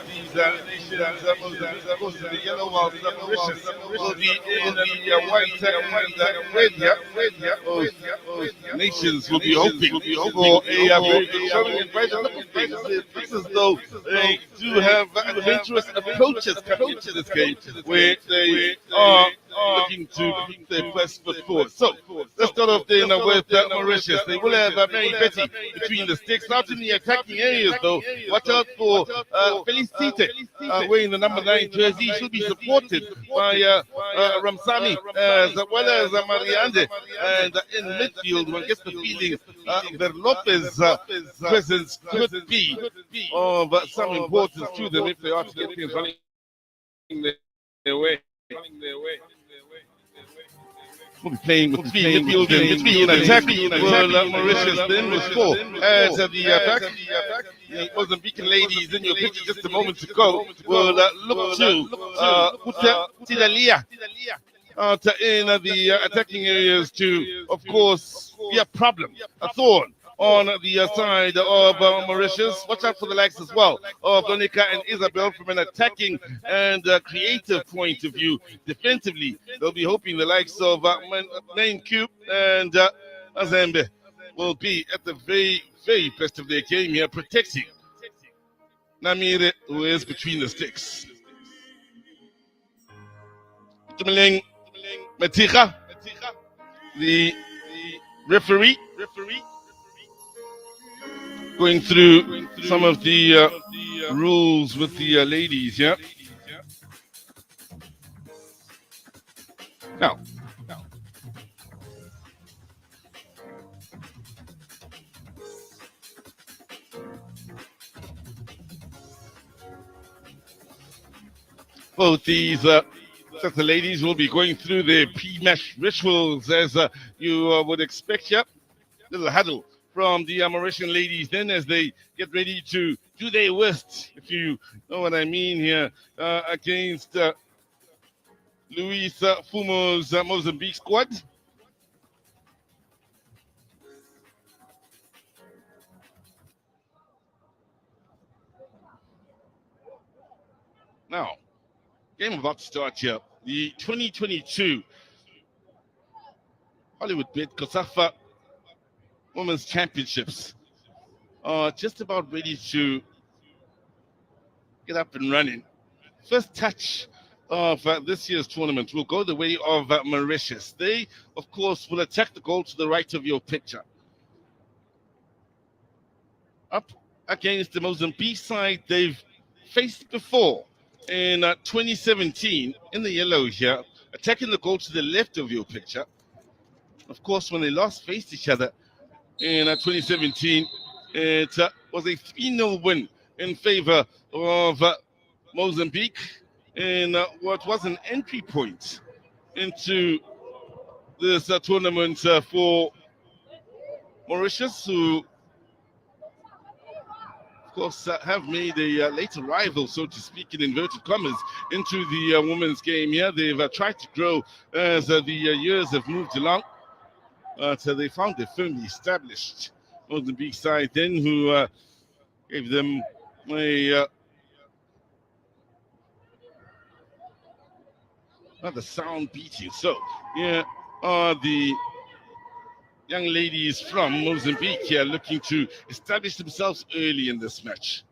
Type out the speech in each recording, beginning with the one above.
these nations, of course, the yellow while Mauritius will be in the white and red. Those nations will be hoping for a very good showing. And by the look of things, it looks as though they do have adventurous approaches coming into this game, where they are looking to put their best foot forward. So let's start off then with Mauritius. They will have Mary Betty between the sticks. Out in the attacking areas, though, watch out for Felicite wearing the number 9 jersey. She'll be supported by Ramsami as well as Mariande. And in midfield, one gets the feeling that Lopez's presence could be of some importance to them if they are to get things running their way. We'll be playing with three midfield and between attacking. Mauritius then will score as the back. The Mozambican ladies in your picture just a moment ago will look to Tidalia in the attacking areas to, of course, be a problem, a thorn on the side of Mauritius. Watch out for the likes as well of Donica and Isabel from an attacking and creative point of view. Defensively, they'll be hoping the likes of Main Cube and Azembe will be at the very, very best of their game here, protecting Namire, who is between the sticks. Tumeleng Matira, the referee, going through some of the rules with the ladies, yeah? Now, both these sets of ladies will be going through their pre-match rituals as you would expect here. Little huddle from the Mauritian ladies then as they get ready to do their worst, if you know what I mean here, against Luis Fumo's Mozambique squad. Now, game about to start here. The 2022 HOLYWOODBETS COSAFA Women's Championships are just about ready to get up and running. First touch of this year's tournament will go the way of Mauritius. They, of course, will attack the goal to the right of your picture. Up against the Mozambique side, they've faced before in 2017 in the yellow here, attacking the goal to the left of your picture. Of course, when they last faced each other in 2017, it was a 3-0 win in favor of Mozambique in what was an entry point into this tournament for Mauritius, who, of course, have made a late arrival, so to speak, in inverted commas, into the women's game here. They've tried to grow as the years have moved along. So they found a firmly established Mozambique side then, who gave them a rather sound beating. So here are the young ladies from Mozambique here looking to establish themselves early in this match.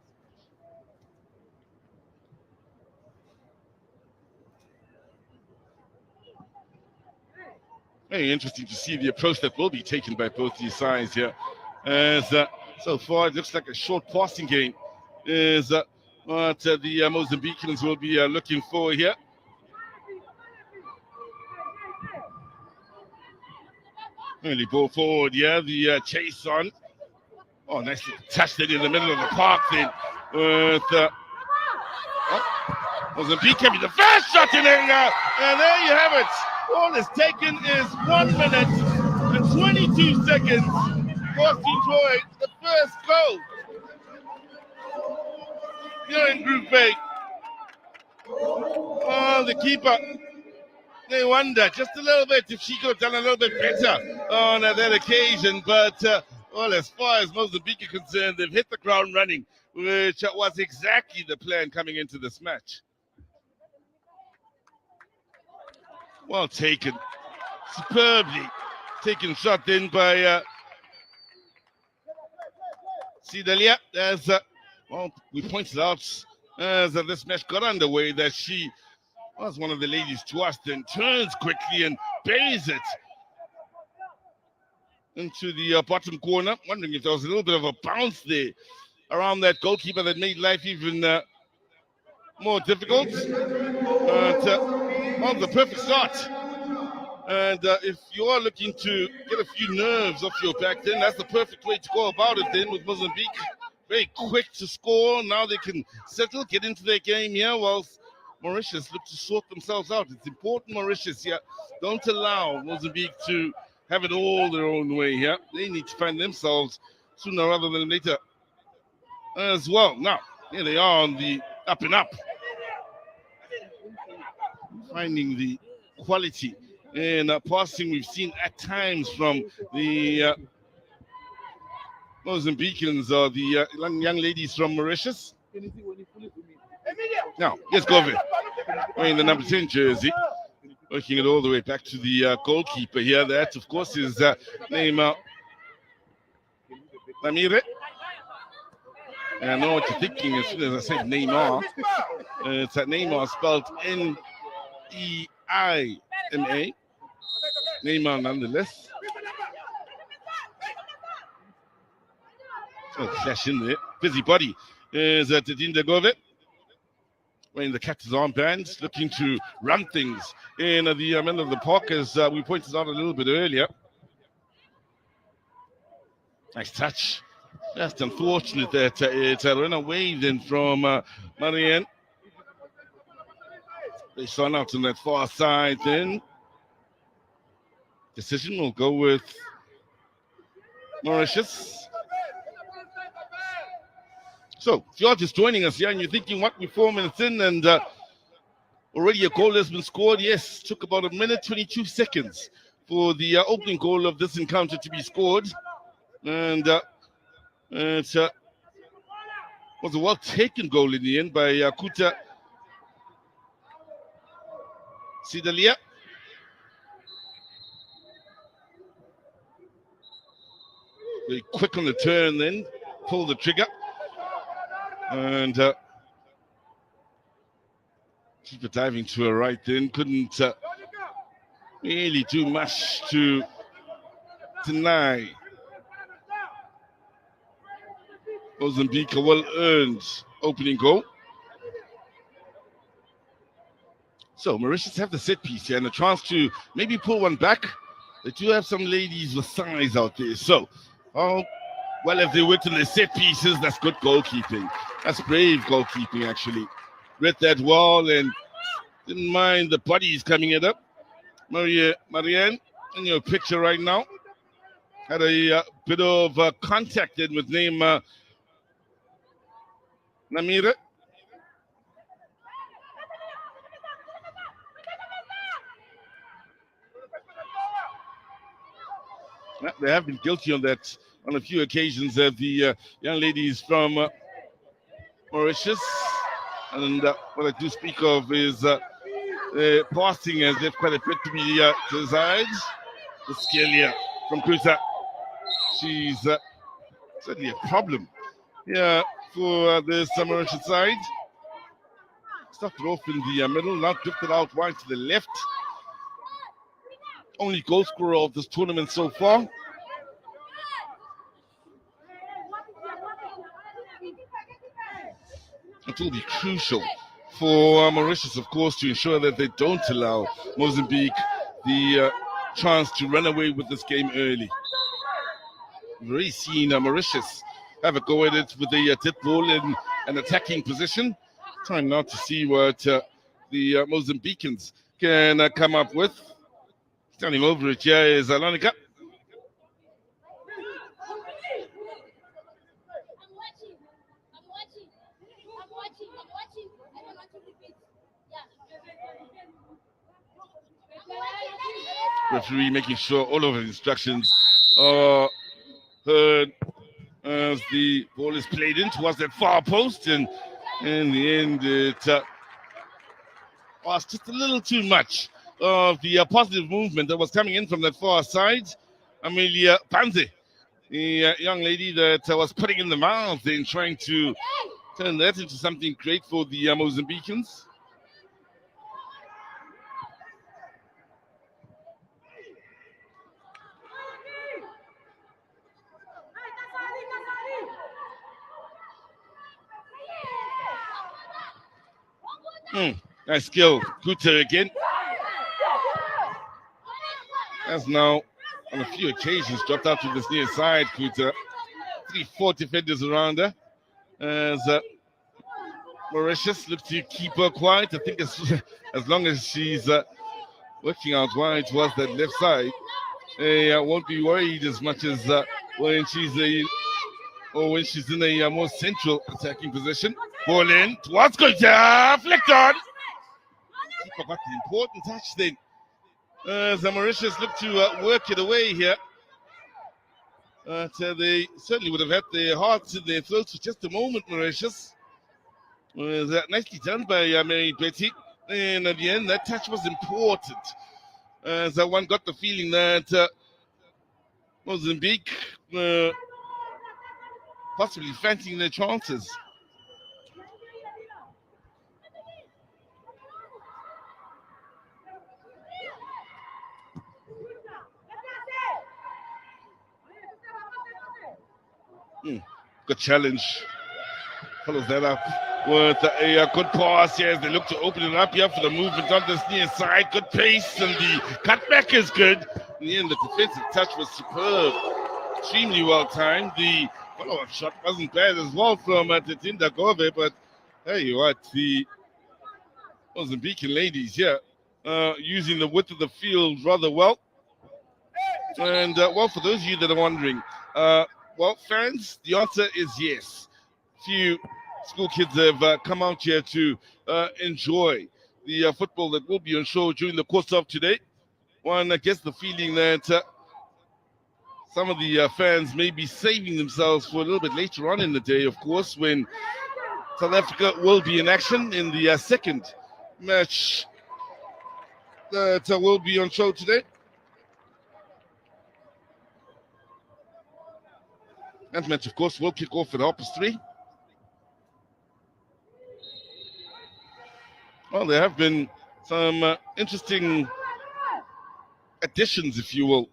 Very interesting to see the approach that will be taken by both these sides here. As so far, it looks like a short passing game is what the Mozambicans will be looking for here. Early ball forward, yeah, the chase on. Oh, nice little touch there in the middle of the park then. With Mozambique can be the first shot in there, and there you have it. All it's taken is 1 minute and 22 seconds for Troy, the first goal here in Group A. Oh, the keeper, they wonder just a little bit if she could have done a little bit better on that occasion. But, well, as far as Mozambique are concerned, they've hit the ground running which was exactly the plan coming into this match. Well taken. Superbly taken shot in by Sidalia. As well, we pointed out as this match got underway that she was one of the ladies to us, then turns quickly and buries it into the bottom corner. Wondering if there was a little bit of a bounce there around that goalkeeper that made life even more difficult. Well, the perfect start. And if you are looking to get a few nerves off your back, then that's the perfect way to go about it then with Mozambique. Very quick to score. Now they can settle, get into their game here, whilst Mauritius look to sort themselves out. It's important, Mauritius here. Don't allow Mozambique to have it all their own way here. They need to find themselves sooner rather than later as well. Now, here they are on the up and up. Finding the quality in passing we've seen at times from the Mozambicans or the young ladies from Mauritius. Now, here's Govin wearing the number 10 jersey, working it all the way back to the goalkeeper here. That, of course, is Neymar Namire. And I know what you're thinking as soon as I said Neymar. It's Neymar spelled Neima. Neymar nonetheless. Oh, clash in there. Busybody is Tadinda Gove. Wearing the captain's armband, looking to run things in the middle of the park, as we pointed out a little bit earlier. Nice touch. Just unfortunate that it's a run away then from Marianne. They shone out on that far side then. Decision will go with Mauritius. So, if you're just joining us here and you're thinking, what, we're 4 minutes in and already a goal has been scored. Yes, took about 1:22 for the opening goal of this encounter to be scored. And it was a well-taken goal in the end by Kuta Sidalia. Very quick on the turn then, pull the trigger. And keeper diving to her right then, couldn't really do much to deny Mozambique a well-earned opening goal. So Mauritius have the set piece here and a chance to maybe pull one back. They do have some ladies with size out there. So, well, if they went to the set pieces, that's good goalkeeping. That's brave goalkeeping, actually. Read that well and didn't mind the bodies coming it up. Marianne, in your picture right now, had a bit of contact in with name Namira. They have been guilty on that on a few occasions of the young ladies from Mauritius. And what I do speak of is passing as if quite a bit to be to the side. The skill here from Kuta. She's certainly a problem here for the Mauritian side. Started off in the middle, now drifted out wide to the left. Only goal scorer of this tournament so far. It will be crucial for Mauritius, of course, to ensure that they don't allow Mozambique the chance to run away with this game early. We've already seen Mauritius have a go at it with the tip ball in an attacking position. Trying now to see what the Mozambicans can come up with. Standing over it here is Alonika. Referee making sure all of his instructions are heard as the ball is played in towards that far post, and in the end it was just a little too much of the positive movement that was coming in from that far side. Amelia Panze, the young lady that was putting in the mouth and trying to turn that into something great for the Mozambicans. Nice skill. Kuta again. Has now, on a few occasions, dropped out to this near side. Kuta. 3-4 defenders around her. As Mauritius looks to keep her quiet. I think as long as she's working out wide towards that left side, they won't be worried as much as when she's in a more central attacking position. Ball in towards Kuta. Flicked on. He forgot the important touch then. As Mauritius look to work it away here. They certainly would have had their hearts in their throats for just a moment, Mauritius. Nicely done by Mary Betty. And at the end, that touch was important. As one got the feeling that Mozambique were possibly fancying their chances. Good challenge. Follows that up with a good pass here as they look to open it up here for the movement on this near side. Good pace and the cutback is good. In the end, the defensive touch was superb. Extremely well timed. The follow-up shot wasn't bad as well from Tatinda Gove, but hey, what, the Mozambican ladies here using the width of the field rather well. And well, for those of you that are wondering, well, fans, the answer is yes. Few school kids have come out here to enjoy the football that will be on show during the course of today. One gets the feeling that some of the fans may be saving themselves for a little bit later on in the day, of course, when South Africa will be in action in the second match that will be on show today. That match, of course, will kick off at 3:30. Well, there have been some interesting additions, if you will,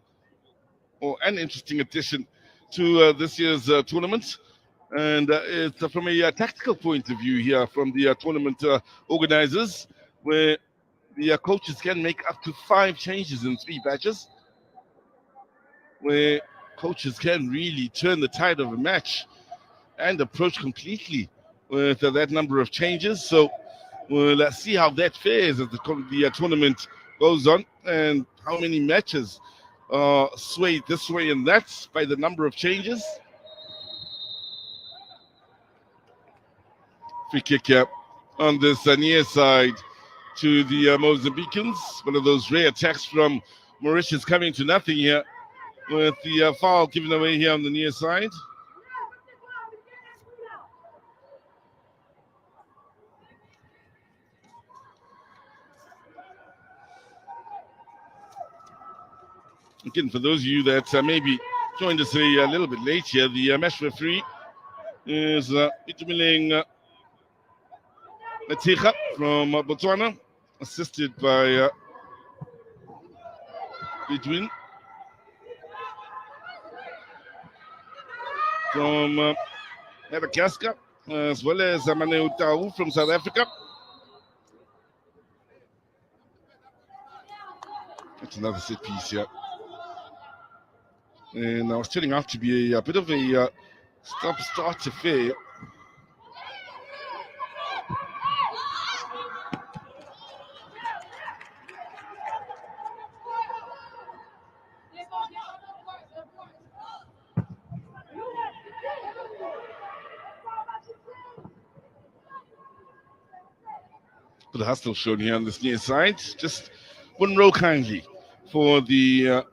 or an interesting addition to this year's tournament. And it's from a tactical point of view here from the tournament organizers, where the coaches can make up to 5 changes in 3 batches, where coaches can really turn the tide of a match and approach completely with that number of changes. So we'll see how that fares as the tournament goes on, and how many matches swayed this way and that by the number of changes. Free kick here on this near side to the Mozambicans. One of those rare attacks from Mauritius coming to nothing here, with the foul given away here on the near side. Again, for those of you that maybe joined us a little bit late here, the match referee is Itumiling Matika from Botswana, assisted by Bedouin from Madagascar, as well as Mane Utau from South Africa. That's another set piece here. And now it's turning out to be a bit of a stop-start affair. The hustle shown here on this near side. Just one row kindly for the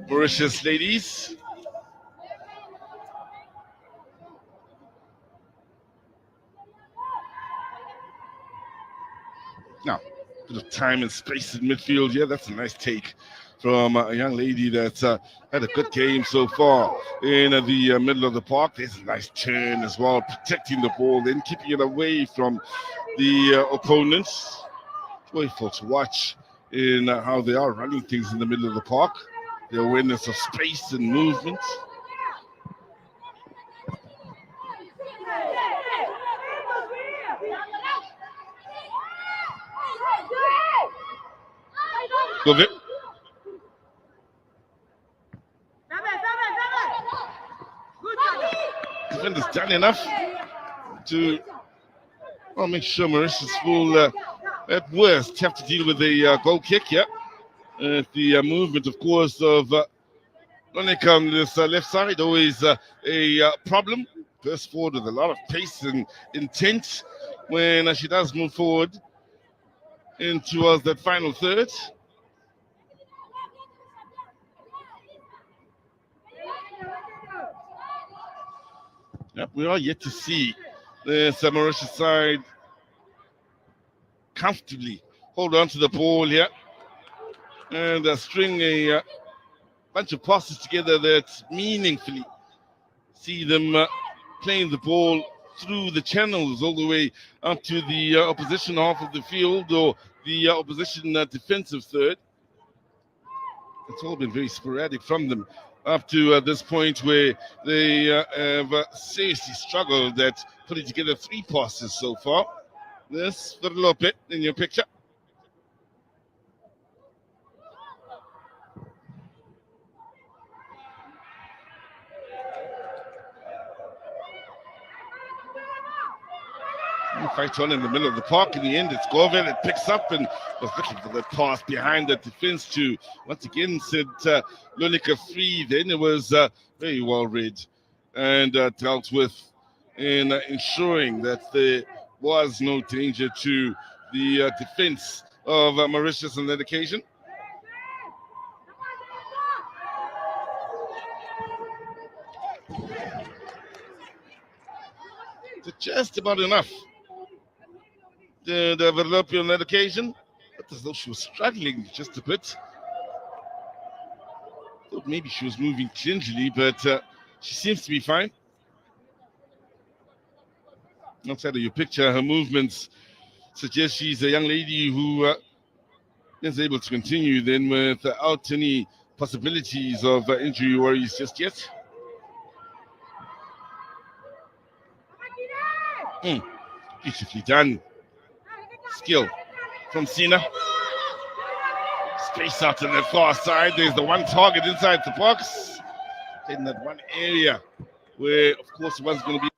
Mauritius ladies. Now, a bit of time and space in midfield. Yeah, that's a nice take from a young lady that's had a good game so far in the middle of the park. There's a nice turn as well, protecting the ball, then keeping it away from the opponents. Joyful to watch in how they are running things in the middle of the park. The awareness of space and movement. Love it. Defender's done enough to make sure Mauritius will, at worst, have to deal with a goal kick. Yeah, the movement, of course, of Monica on this left side, always a problem. Burst forward with a lot of pace and intent when she does move forward into that final third. Yep, we are yet to see the Mauritius side comfortably hold on to the ball here and string a bunch of passes together that meaningfully see them playing the ball through the channels all the way up to the opposition half of the field or the opposition defensive third. It's all been very sporadic from them up to this point where they have seriously struggled at putting together 3 passes so far. This Verlope in your picture. Fight on in the middle of the park. In the end, it's Gorvel. It picks up and was looking for that pass behind the defense to once again set Lonica free. Then it was very well read and dealt with in ensuring that there was no danger to the defense of Mauritius on that occasion. Just about enough. The Verlope on that occasion, but as though she was struggling just a bit. Thought maybe she was moving gingerly, but she seems to be fine. Outside of your picture, her movements suggest she's a young lady who is able to continue then without any possibilities of injury worries just yet. Beautifully done. Skill from Sina. Space out to the far side. There's the one target inside the box. In that one area where, of course, one's going to be.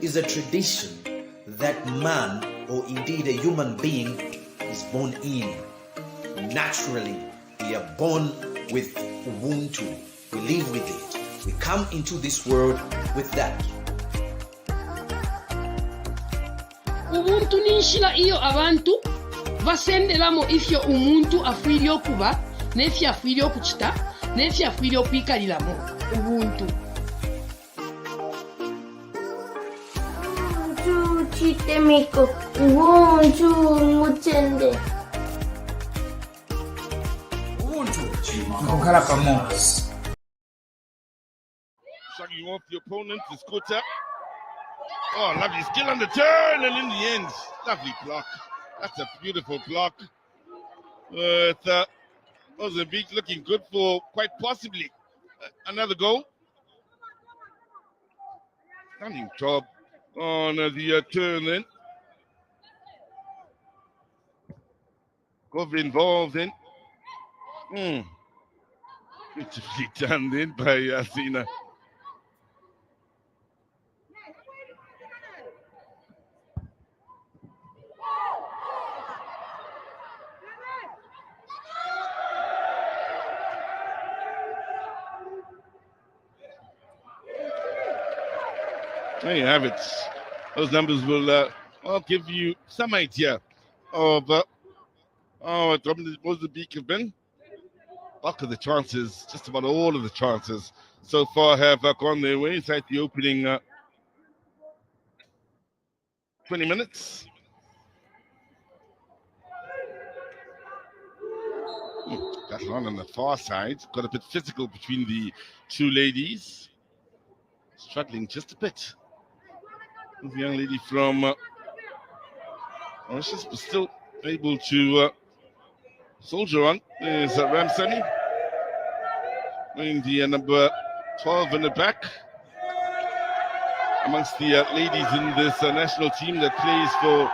Is a tradition that man, or indeed a human being, is born in. Naturally, we are born with Ubuntu. We live with it. We come into this world with that. Ubuntu ninshira iyo abantu basenderamo ifyo umuntu afwiri okuba n'efyo afwiri okukita n'efyo afwiri okwikaliramo Ubuntu. Ubuntu chitemiko, Ubuntu mutende. Ubuntu. Nkokala pamoja. Shrugging off the opponent, the scooter. Oh, lovely skill on the turn, and in the end, lovely block. That's a beautiful block. With Mozambique looking good for quite possibly another goal. Stunning job on the turn then. Got involved in. Beautifully done then by Yasina. There you have it. Those numbers will give you some idea of how Mozambique have been. Bulk of the chances, just about all of the chances so far have gone their way inside the opening 20 minutes. That one on the far side got a bit physical between the two ladies. Struggling just a bit. The young lady from Mauritius, but still able to soldier on is Ramsani, wearing the number 12 in the back. Amongst the ladies in this national team that plays for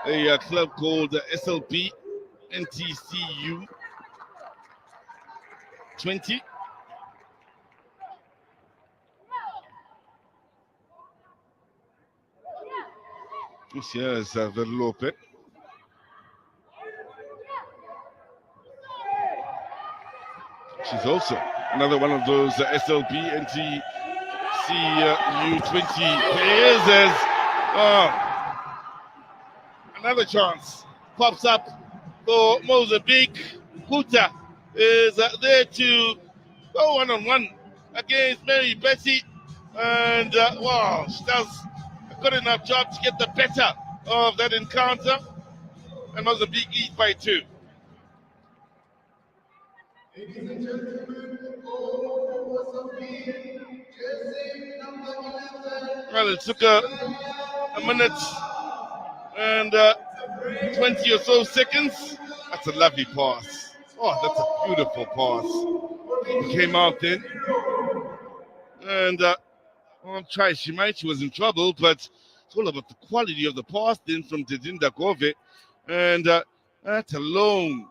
a club called SLP NTCU 20. This here is Verlope. She's also another one of those SLB NTCU 20 players. As another chance pops up for Mozambique. Huta is there to go one-on-one against Mary Bessie. And wow, she does a good enough job to get the better of that encounter. And Mozambique lead by 2. Well, it took a minute and 20 or so seconds. That's a lovely pass. Oh, that's a beautiful pass. He came out then. And on try, she was in trouble, but it's all about the quality of the pass then from Dedinda Gove. And that alone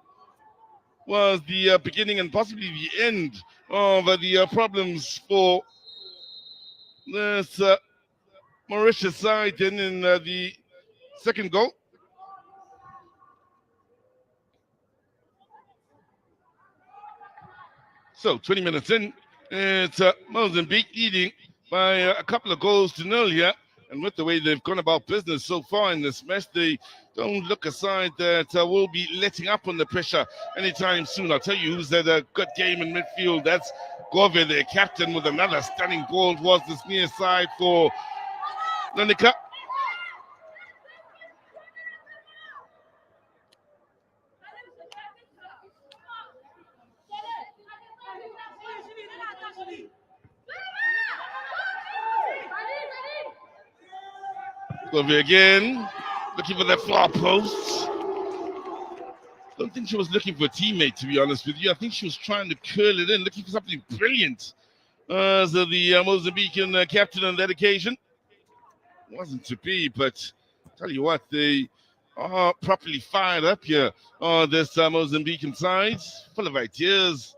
was the beginning and possibly the end of the problems for this Mauritius side then in the second goal. So 20 minutes in, it's Mozambique leading by a couple of goals to 0 here. And with the way they've gone about business so far in this match, they don't look a side that will be letting up on the pressure anytime soon. I'll tell you who's had a good game in midfield. That's Gove, their captain, with another stunning ball towards this near side for Lanika. Gove again, looking for that far post. Don't think she was looking for a teammate, to be honest with you. I think she was trying to curl it in, looking for something brilliant. So the Mozambican captain on that occasion. Wasn't to be, but tell you what, they are properly fired up here on this Mozambican side, full of ideas,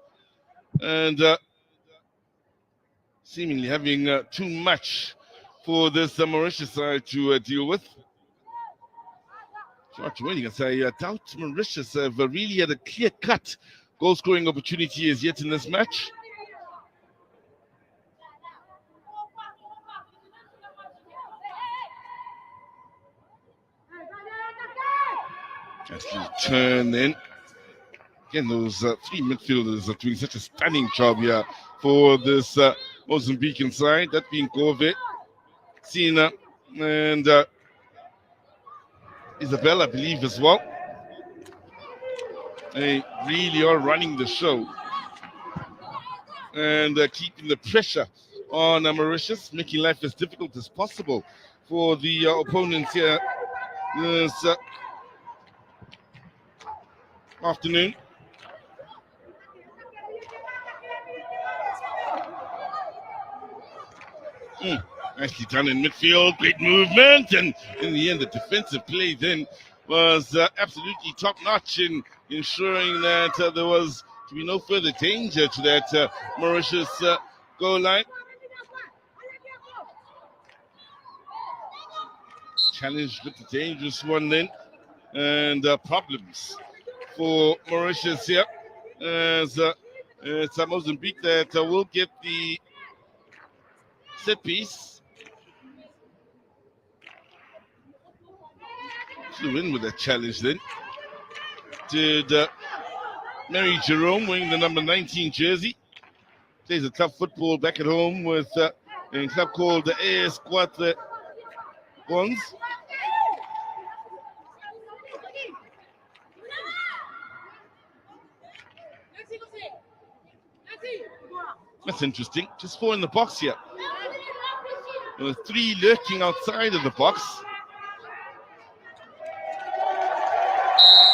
and seemingly having too much for this Mauritius side to deal with. George Winning, I doubt Mauritius have really had a clear cut goal scoring opportunity as yet in this match. That's the turn then. Again, those three midfielders are doing such a stunning job here for this Mozambican side. That being Gove, Sina, and Isabel, I believe, as well. They really are running the show and keeping the pressure on Mauritius, making life as difficult as possible for the opponents here this afternoon. Nicely done in midfield, great movement, and in the end, the defensive play then was absolutely top-notch in ensuring that there was to be no further danger to that Mauritius goal line. Challenged with the dangerous one then, and problems for Mauritius here, as it's Mozambique that will get the set piece. To win with that challenge then. Did Mary Jerome wearing the number 19 jersey. Plays a tough football back at home with a club called the AS Quatre Ones. That's interesting. Just 4 in the box here. There were 3 lurking outside of the box.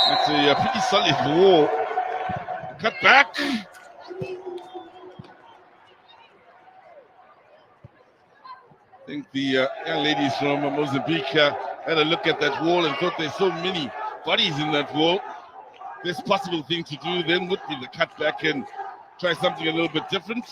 It's a pretty solid wall. Cut back. I think the young ladies from Mozambique had a look at that wall and thought there's so many bodies in that wall. This possible thing to do then would be the cut back and try something a little bit different.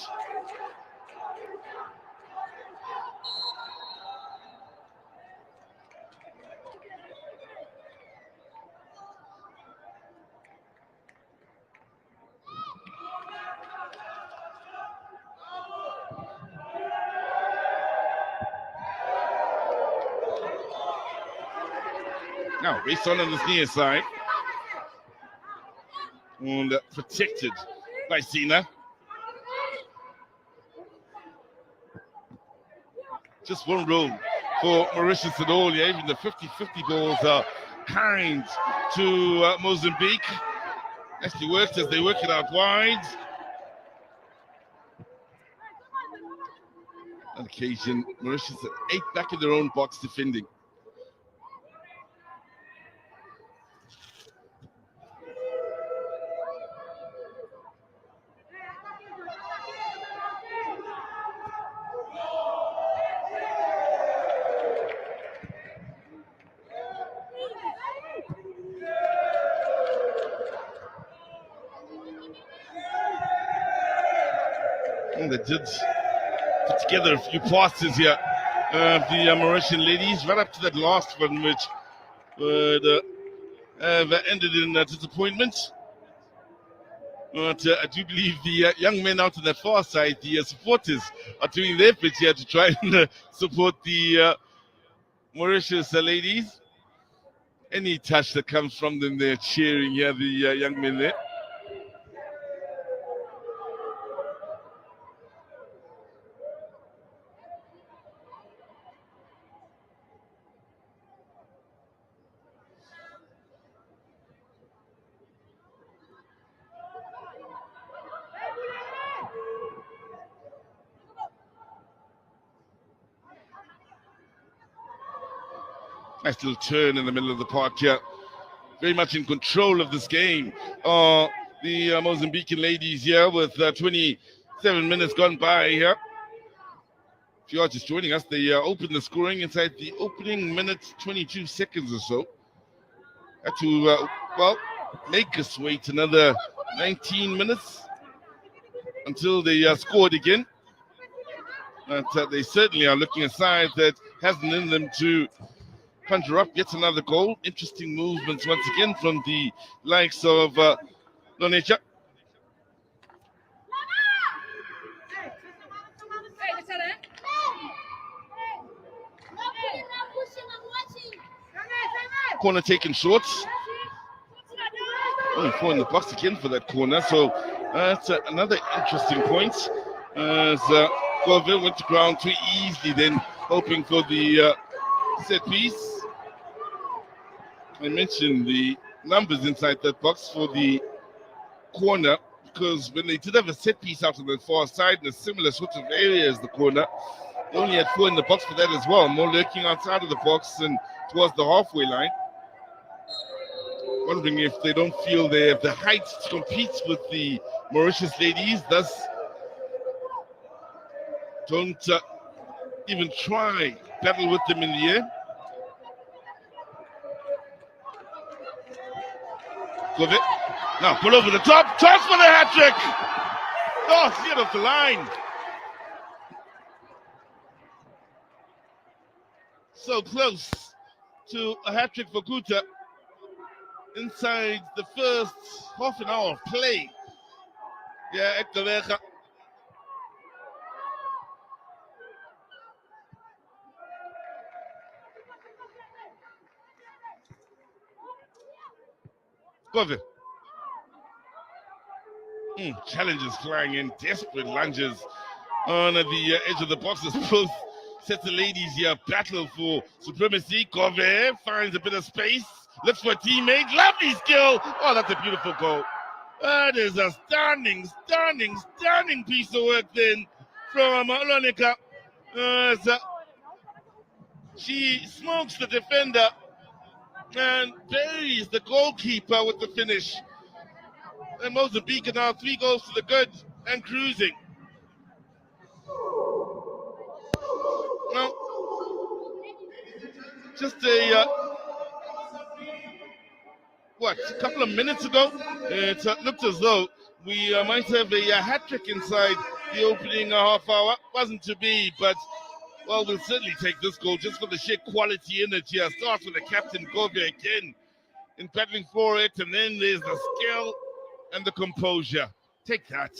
Now, race on this near side. And protected by Sina. Just one roll for Mauritius at all. Yeah, even the 50-50 balls are kind to Mozambique. Actually works as they work it out wide. On occasion, Mauritius at 8 back in their own box defending. They did put together a few passes here. The Mauritian ladies, right up to that last one, which would have ended in disappointment. But I do believe the young men out on the far side, the supporters, are doing their bit here to try and support the Mauritius ladies. Any touch that comes from them, they're cheering here, the young men there. Nice little turn in the middle of the park here. Very much in control of this game. The Mozambican ladies here with 27 minutes gone by here. If you are just joining us, they opened the scoring inside the opening minute, 22 seconds or so. Had to, make us wait another 19 minutes until they scored again. But they certainly are looking a side that hasn't in them to conjure up yet another goal. Interesting movements once again from the likes of Lonecha. corner taken short. Only 4 in the box again for that corner. So that's another interesting point. As Goville went to ground too easily, then hoping for the set piece. I mentioned the numbers inside that box for the corner, because when they did have a set piece out on the far side in a similar sort of area as the corner, they only had 4 in the box for that as well, more lurking outside of the box and towards the halfway line. Wondering if they don't feel they have the height to compete with the Mauritius ladies, thus don't even try battle with them in the air. Love it. Now pull over the top, chance for the hat trick. Oh, get off the line. So close to a hat trick for Kuta inside the first half an hour of play. Yeah, Ektewecha. Goville. Challenges flying in, desperate lunges on the edge of the box as both sets of ladies here battle for supremacy. Goville finds a bit of space, looks for a teammate, lovely skill. Oh, that's a beautiful goal. That is a stunning piece of work then from Olonika. She smokes the defender and buries the goalkeeper with the finish. And Mozambique are now 3 goals to the good and cruising. Well, just a couple of minutes ago, it looked as though we might have a hat trick inside the opening half hour. Wasn't to be, but well, we'll certainly take this goal just for the sheer quality in it here. Starts with the captain Goville again in battling for it, and then there's the skill and the composure. Take that.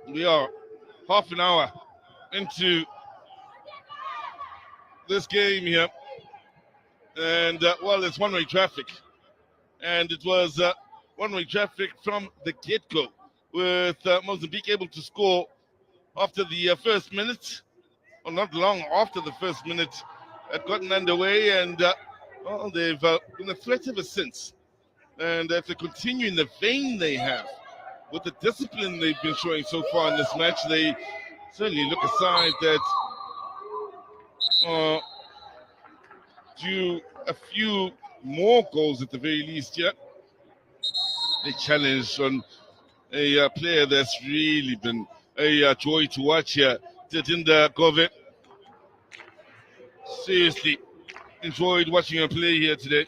We are half an hour into this game here, and well, it's one-way traffic, and it was one-way traffic from the get-go, with Mozambique able to score after the first minute, or not long after the first minute had gotten underway, and well, they've been a threat ever since. And if they continue in the vein they have, with the discipline they've been showing so far in this match, they certainly look a side that do a few more goals at the very least. Yeah, they challenge on a player that's really been a joy to watch here, Tatinda Goville. Seriously enjoyed watching her play here today.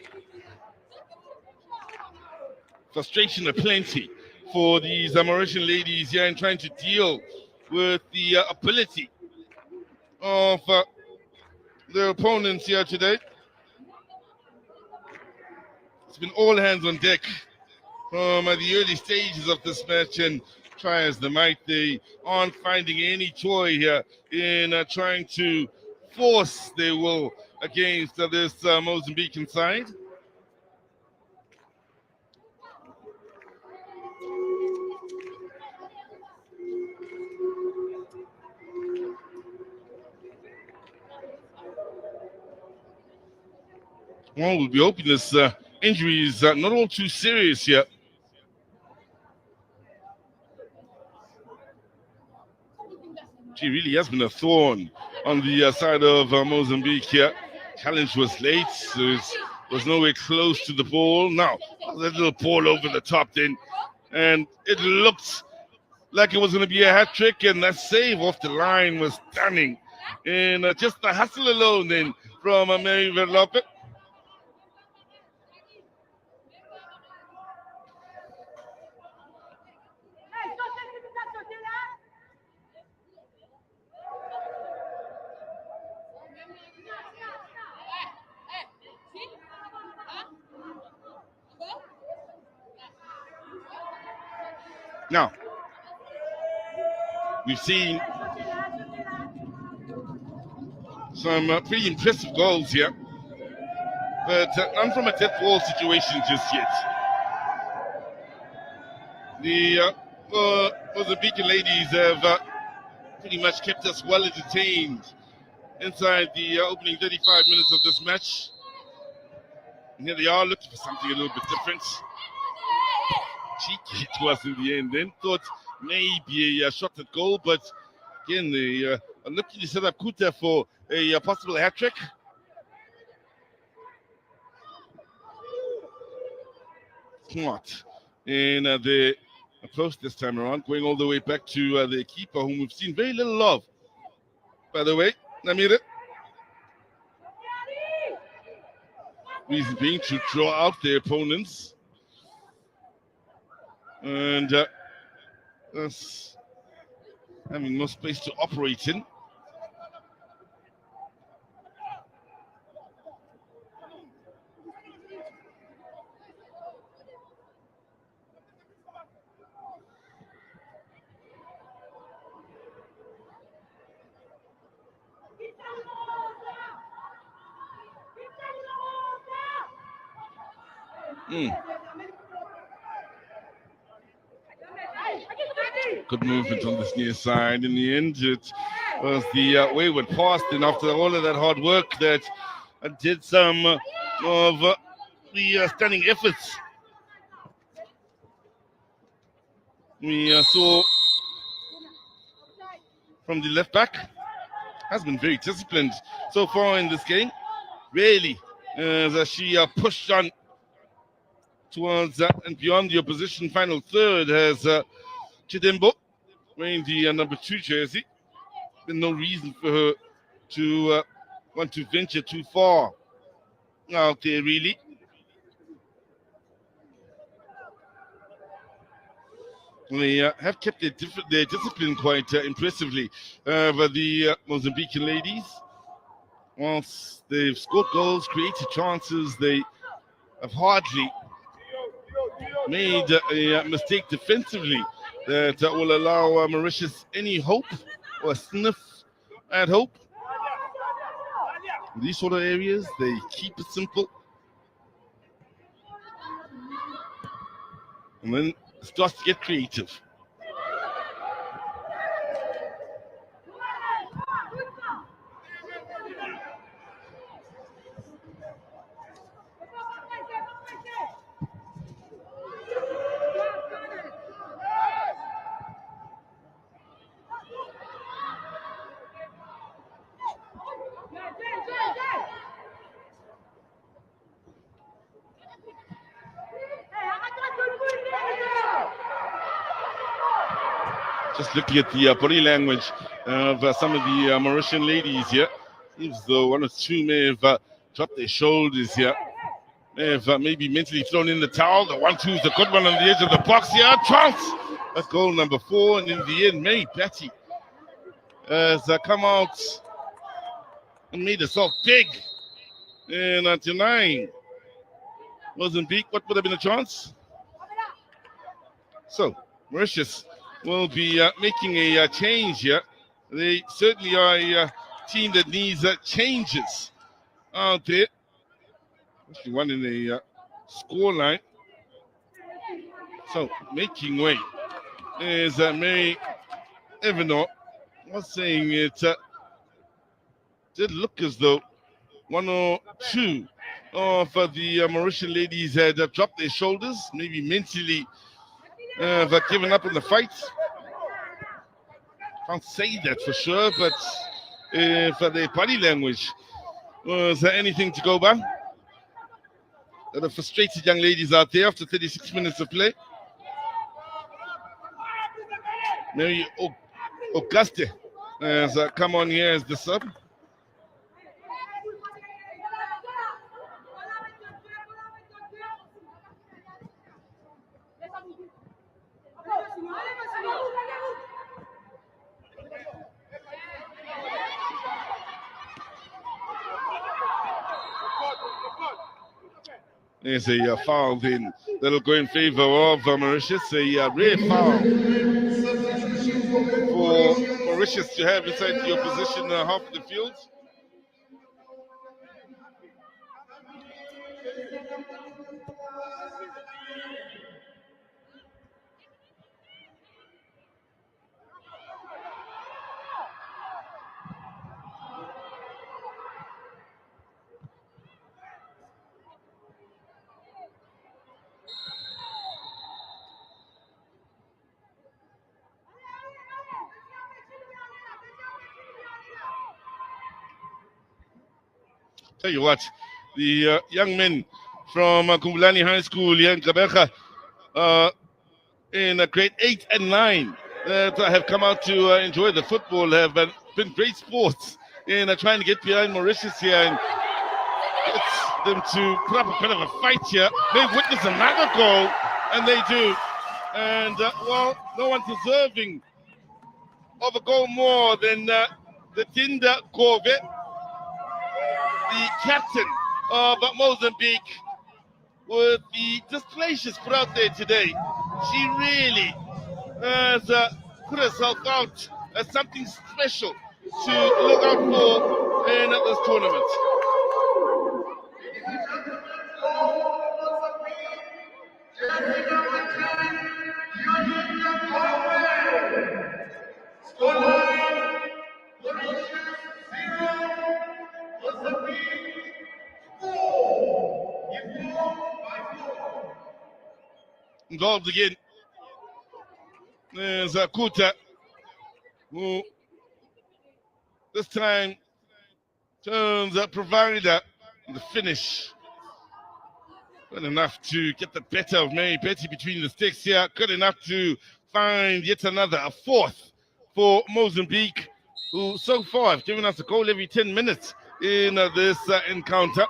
Frustration aplenty for these Mauritian ladies here in trying to deal with the ability of their opponents here today. It's been all hands on deck from the early stages of this match, and try as they might, they aren't finding any joy here in trying to force their will against this Mozambican side. Well, we'll be hoping this injury is not all too serious yet. She really has been a thorn on the side of Mozambique here. Challenge was late, so it was nowhere close to the ball. Now, that little ball over the top then, and it looked like it was going to be a hat trick, and that save off the line was stunning. And just the hustle alone then from Mary Verlope. Now, we've seen some pretty impressive goals here, but none from a death ball situation just yet. The Mozambique ladies have pretty much kept us well entertained inside the opening 35 minutes of this match. And here they are looking for something a little bit different. Cheeky to us in the end. Then thought maybe a shot at goal, but again they are looking to set up Kuta for a possible hat trick. Smart in the approach this time around, going all the way back to the keeper, whom we've seen very little of. By the way, Namira, reason being to draw out their opponents. And us having no space to operate in. Good movement on this near side. In the end, it was the wayward pass. And after all of that hard work, that did some of the stunning efforts. We saw from the left back, has been very disciplined so far in this game. Really, as she pushed on towards and beyond the opposition. Final third has Chidembo wearing the number 2 jersey. There's no reason for her to want to venture too far out there, really. They have kept their discipline quite impressively. But the Mozambican ladies, whilst they've scored goals, created chances, they have hardly made a mistake defensively that will allow Mauritius any hope or a sniff at hope. In these sort of areas, they keep it simple. And then it starts to get creative. Just looking at the body language of some of the Mauritian ladies here, seems though one or two may have dropped their shoulders here. May have maybe mentally thrown in the towel. The 1-2 is a good one on the edge of the box here. Chance! That's goal number 4. And in the end, Mary Patty has come out and made herself big. And denying Mozambique, what would have been a chance? So, Mauritius will be making a change here. They certainly are a team that needs changes out there. Especially one in a score line. So, making way is Mary Evanor. Was saying it did look as though 1 or 2 of the Mauritian ladies had dropped their shoulders, maybe mentally have given up in the fight. Can't say that for sure, but for their body language was anything to go by. The frustrated young ladies out there after 36 minutes of play. Mary Auguste has come on here as the sub. There's a foul then that'll go in favor of Mauritius. A rare foul for Mauritius to have inside the opposition half of the field. Tell you what, the young men from Kumbulani High School here in Gqeberha, in grade 8 and 9 that have come out to enjoy the football have been great sports in trying to get behind Mauritius here and get them to put up a bit of a fight here. They witness another goal, and they do. And, well, no one deserving of a goal more than the Tinda Gove, the captain of Mozambique, with the display she's put out there today. She really has put herself out as something special to look out for in this tournament. Involved again. There's Kuta, who this time turns a provider in the finish. Good enough to get the better of Mary Betty between the sticks here. Good enough to find yet another, a fourth for Mozambique, who so far have given us a goal every 10 minutes in this encounter.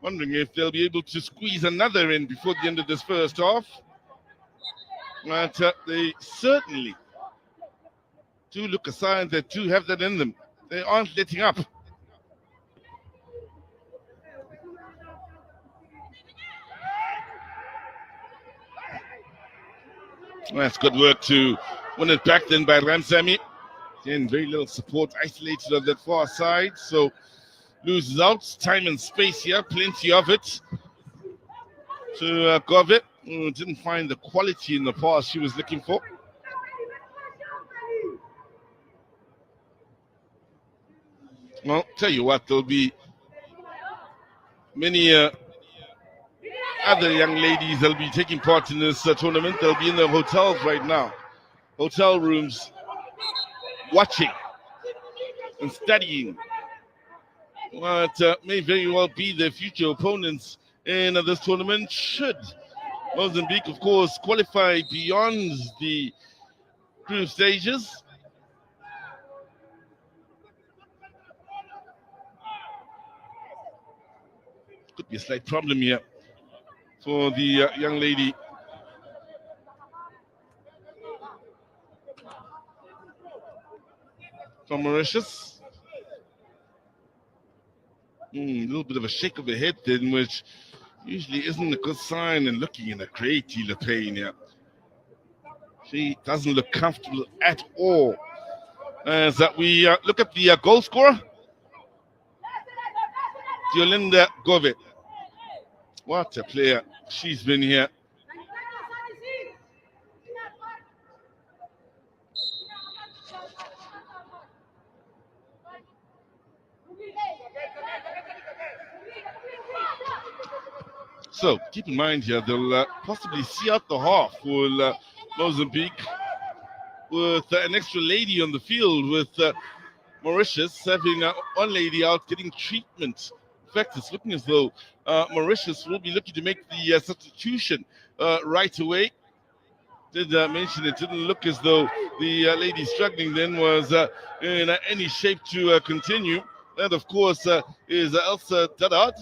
Wondering if they'll be able to squeeze another in before the end of this first half. But they certainly do look a sign that do have that in them. They aren't letting up. That's good work to win it back then by Ramsamy. Again, very little support, isolated on that far side. So loses out. Time and space here, plenty of it. To Gove, who didn't find the quality in the pass she was looking for. Well, tell you what, there'll be many other young ladies that'll be taking part in this tournament. They'll be in their hotels right now, hotel rooms, watching and studying what may very well be their future opponents in this tournament. Should Mozambique, of course, qualify beyond the group stages. Could be a slight problem here for the young lady. From Mauritius. A little bit of a shake of the head then, which usually isn't a good sign, and looking in a great deal of pain here. She doesn't look comfortable at all. As we look at the goal scorer, Diolinda Gove. What a player she's been here. So keep in mind here, they'll possibly see out the half for Mozambique with an extra lady on the field, with Mauritius having one lady out getting treatment. In fact, it's looking as though Mauritius will be looking to make the substitution right away. Did mention it didn't look as though the lady struggling then was in any shape to continue. That, of course, is Elsa Dadard.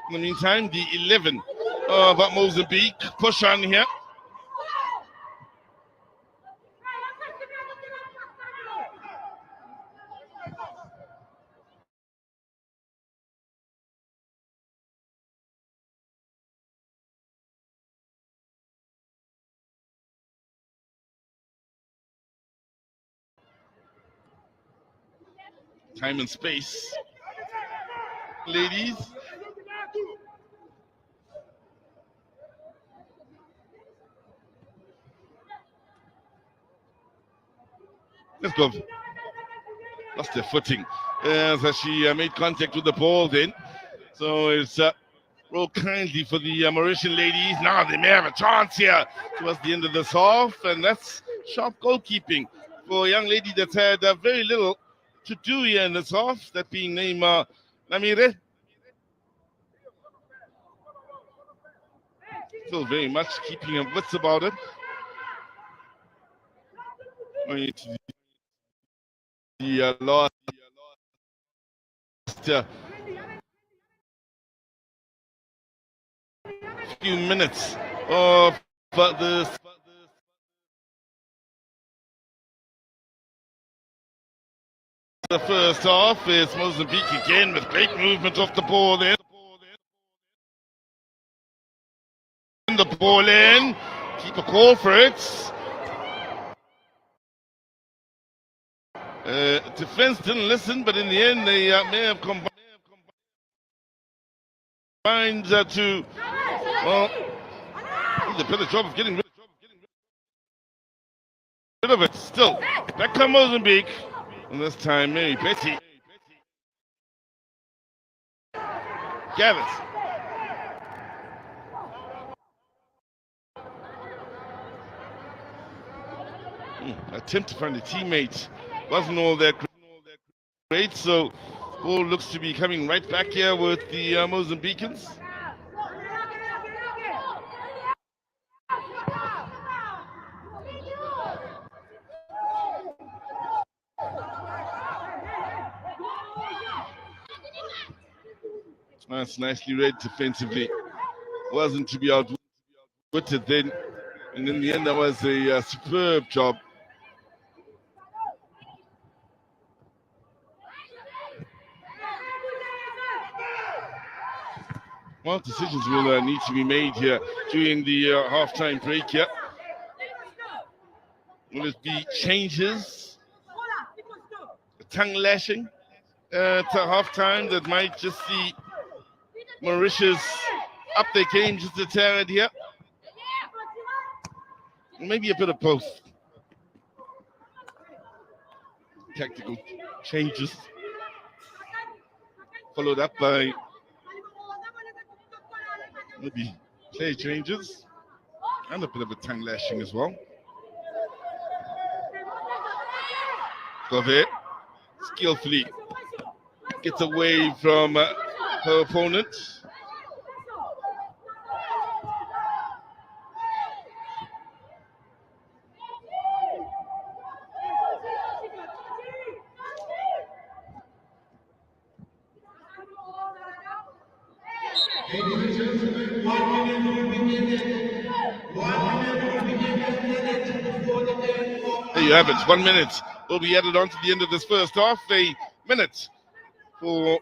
In the meantime, the 11 of Mozambique push on here. time and space. Ladies. Let's go. Lost their footing as she made contact with the ball then. So it's roll kindly for the Mauritian ladies. Now they may have a chance here towards the end of this half, and that's sharp goalkeeping for a young lady that's had very little to do here in this half, that being named Namire. Still very much keeping her wits about it. The last few minutes of the first half is Mozambique again with great movement off the ball there. The ball in, keep a call for it. Defense didn't listen, but in the end they may have combined to, well, did a better job of getting rid of it. Still, back comes Mozambique, and this time Mary Petty gathers. Attempt to find a teammate wasn't all that great, so ball looks to be coming right back here with the Mozambicans. That's nicely read defensively. Wasn't to be outwitted then, and in the end that was a superb job. Well, decisions will need to be made here during the half-time break here. Will it be changes, a tongue lashing at half-time that might just see Mauritius up their game just a tad here? Maybe a bit of both. Tactical changes followed up by maybe play changes and a bit of a tongue lashing as well. Gove skillfully gets away from her opponent. There you have it. 1 minute will be added on to the end of this first half. A minute for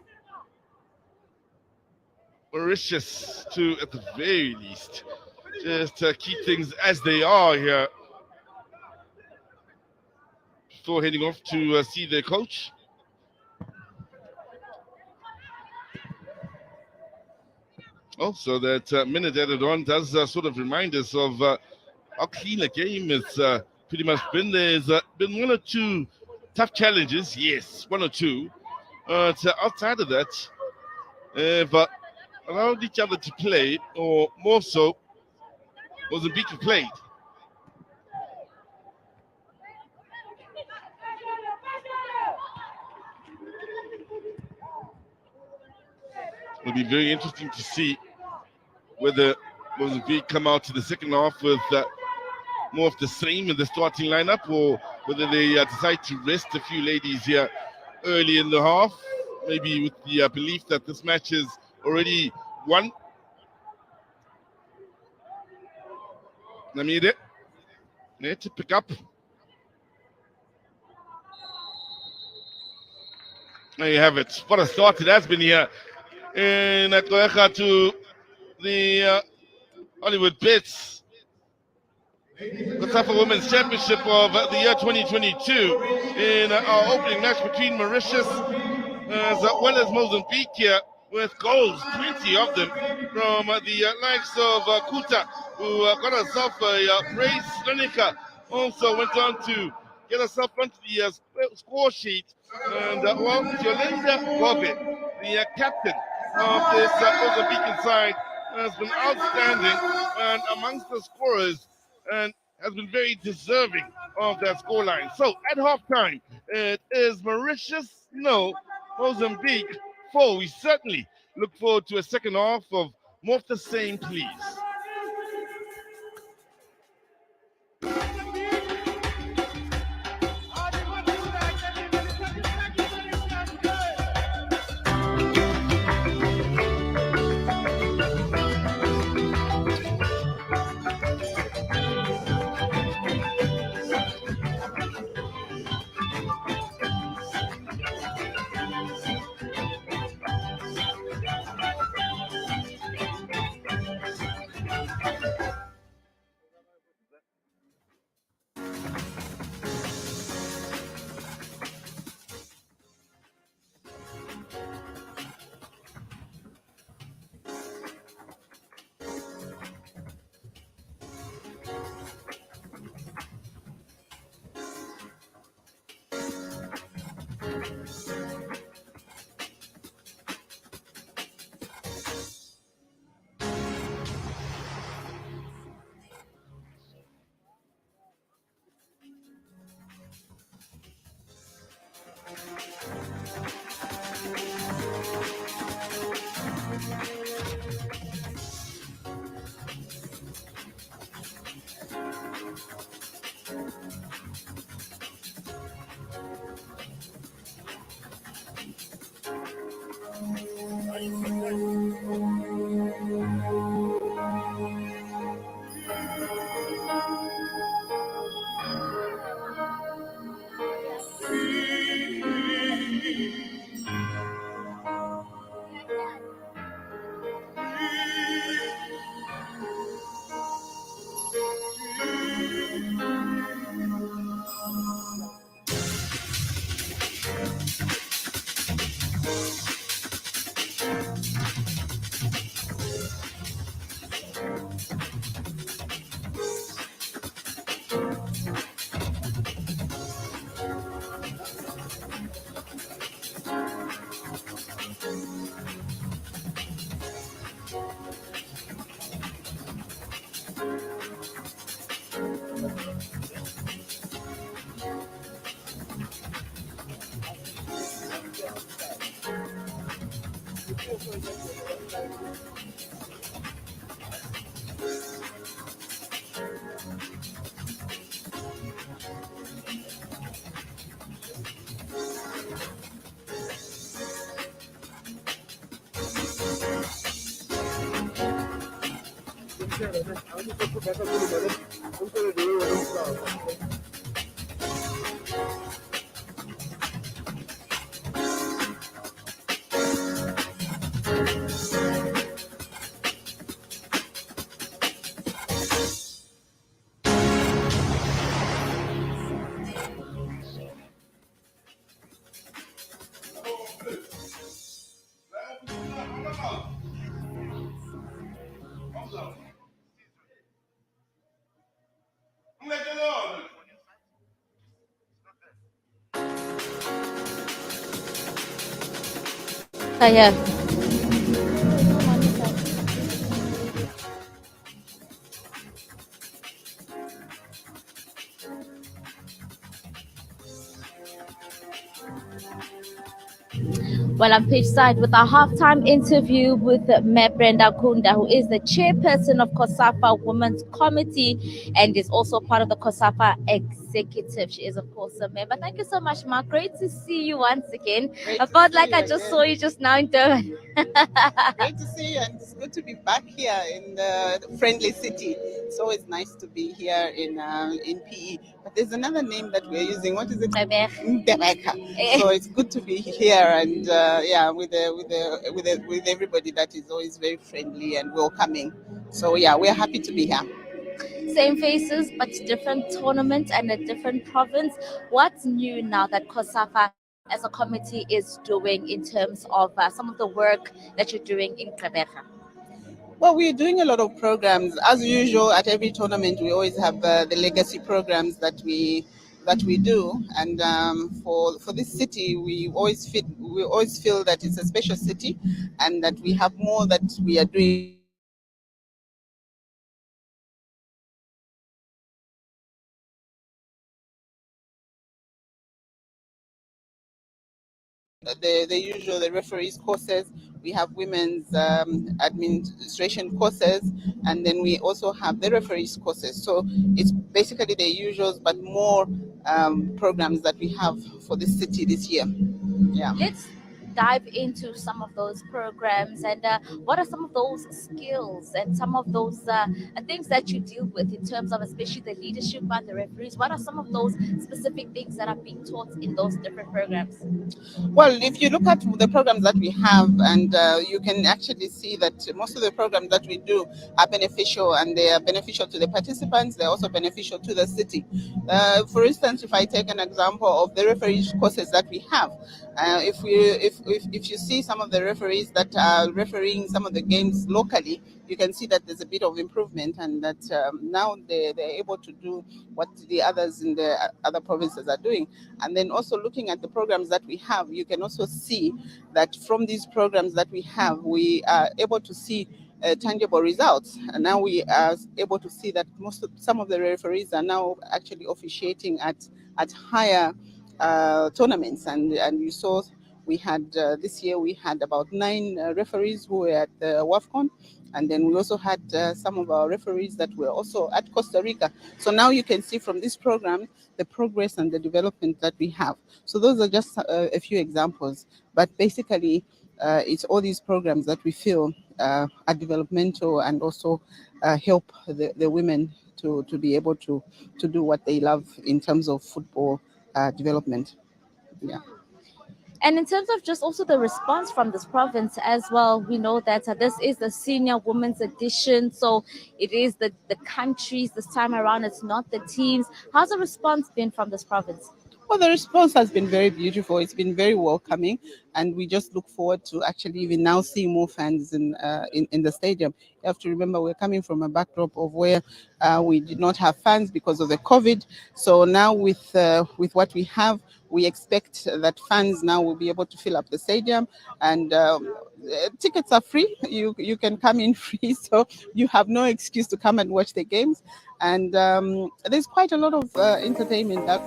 Mauritius to, at the very least, just keep things as they are here before heading off to see their coach. Also, that minute added on does sort of remind us of how clean a game it's pretty much been. There's been one or two tough challenges, yes, one or two. Outside of that, but allowed each other to play, or more so, Mozambique played. It'll be very interesting to see whether Mozambique come out to the second half with more of the same in the starting lineup, or whether they decide to rest a few ladies here early in the half, maybe with the belief that this match is already won. Namire there to pick up. There you have it. What a start it has been here in Koeka to the HOLYWOODBETS COSAFA Women's Championship of the year 2022 in our opening match between Mauritius as well as Mozambique here with goals, 20 of them from the likes of Kuta, who got herself a praise. Slonica also went on to get herself onto the score sheet. And, well, Yolanda Gobe, the captain of this Mozambican side, has been outstanding and amongst the scorers and has been very deserving of that scoreline. So at halftime, it is Mauritius, no, Mozambique 4. We certainly look forward to a second half of more of the same, please. Kaya. Well, I'm pitch side with our halftime interview with Brenda Kunda, who is the chairperson of COSAFA Women's Committee and is also part of the COSAFA executive. She is, of course, a member. Thank you so much, Mark. Great to see you once again. I felt like I just saw you just now in Durban. Great to see you, and it's good to be back here in the friendly city. It's always nice to be here in PE. But there's another name that we're using. What is it? Ndebeka. So it's good to be here, and with everybody that is always very friendly and welcoming. So yeah, we're happy to be here. Same faces, but different tournament and a different province. What's new now that COSAFA as a committee is doing in terms of some of the work that you're doing in Gqeberha? Well, we're doing a lot of programs. As usual, at every tournament, we always have the legacy programs that we do. And for this city, we always feel that it's a special city, and that we have more that we are doing. The usual, the referees courses. We have women's administration courses, and then we also have the referees courses. So it's basically the usuals, but more programs that we have for this city this year. Yeah. Let's dive into some of those programs, and what are some of those skills and some of those things that you deal with in terms of especially the leadership by the referees? What are some of those specific things that are being taught in those different programs? Well, if you look at the programs that we have, and you can actually see that most of the programs that we do are beneficial, and they are beneficial to the participants. They're also beneficial to the city. For instance, if I take an example of the referees courses that we have, if you see some of the referees that are refereeing some of the games locally, you can see that there's a bit of improvement, and that now they're able to do what the others in the other provinces are doing. And then also looking at the programs that we have, you can also see that from these programs that we have, we are able to see tangible results. And now we are able to see that some of the referees are now actually officiating at higher tournaments. And you saw we had this year we had about 9 referees who were at the WAFCON. And then we also had some of our referees that were also at Costa Rica. So now you can see from this program the progress and the development that we have. So those are just a few examples. But basically, it's all these programs that we feel are developmental and also help the women to be able to do what they love in terms of football development. Yeah. And in terms of just also the response from this province as well, we know that this is the senior women's edition. So it is the countries this time around. It's not the teams. How's the response been from this province? Well, the response has been very beautiful. It's been very welcoming, and we just look forward to actually even now seeing more fans in the stadium. You have to remember we're coming from a backdrop of where we did not have fans because of the COVID. So now with what we have, we expect that fans now will be able to fill up the stadium, and tickets are free. You can come in free, so you have no excuse to come and watch the games. And there's quite a lot of entertainment that.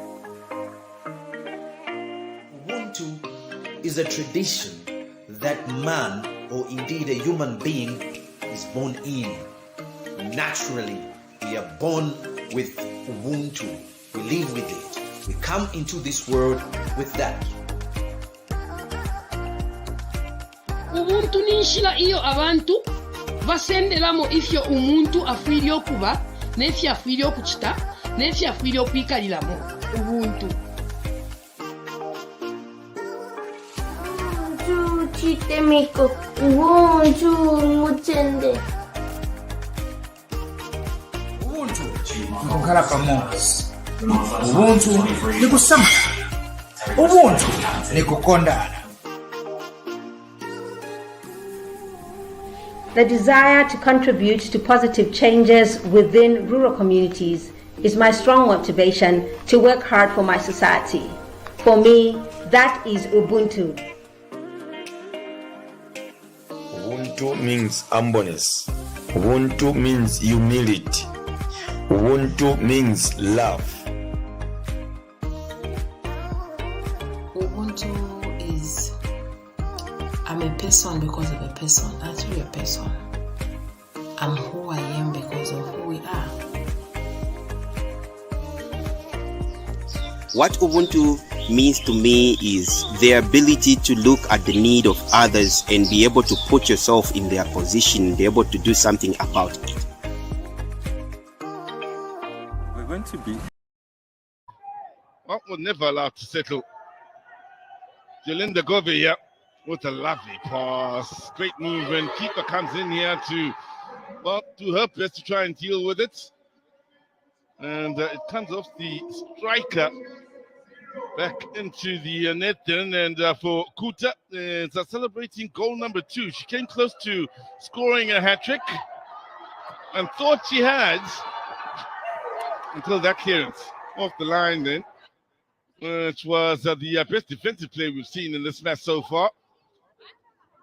Ubuntu is a tradition that man, or indeed a human being, is born in. Naturally, we are born with Ubuntu. We live with it. We come into this world with that. Ubuntu ninshila iyo abantu basenderamu ifyo umuntu afwiri okuba n'efyo afwiri okukita n'efyo afwiri okwikaliramu. Ubuntu Chitemiko, Ubuntu Muchende. Ubuntu nkukhala pamodzi. Ubuntu ni kusamala. Ubuntu ni kukondana. The desire to contribute to positive changes within rural communities is my strong motivation to work hard for my society. For me, that is Ubuntu. Ubuntu means humbleness. Ubuntu means humility. Ubuntu means love. Ubuntu is I'm a person because of a person. That's really a person. I'm who I am because of who we are. What Ubuntu means to me is the ability to look at the need of others and be able to put yourself in their position and be able to do something about it. We're going to be. Well, we're never allowed to settle. Jolinda Govey, what a lovely pass. Great movement. Keeper comes in here to do her best to try and deal with it. And it comes off the striker. back into the net then, and for Kuta, it's celebrating goal number 2. She came close to scoring a hat-trick and thought she had until that clearance off the line then, which was the best defensive play we've seen in this match so far.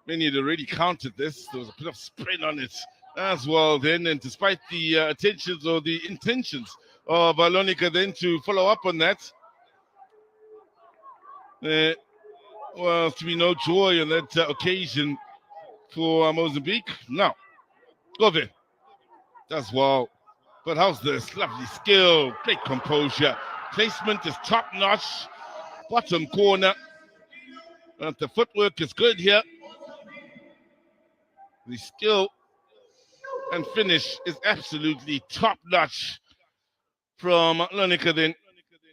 Many had already counted this. There was a bit of spin on it as well then, and despite the attentions or the intentions of Lonica then to follow up on that, there was to be no joy on that occasion for Mozambique. Now, Gove does well, but how's this? Lovely skill, great composure. Placement is top-notch, bottom corner. But the footwork is good here. The skill and finish is absolutely top-notch from Lonica then.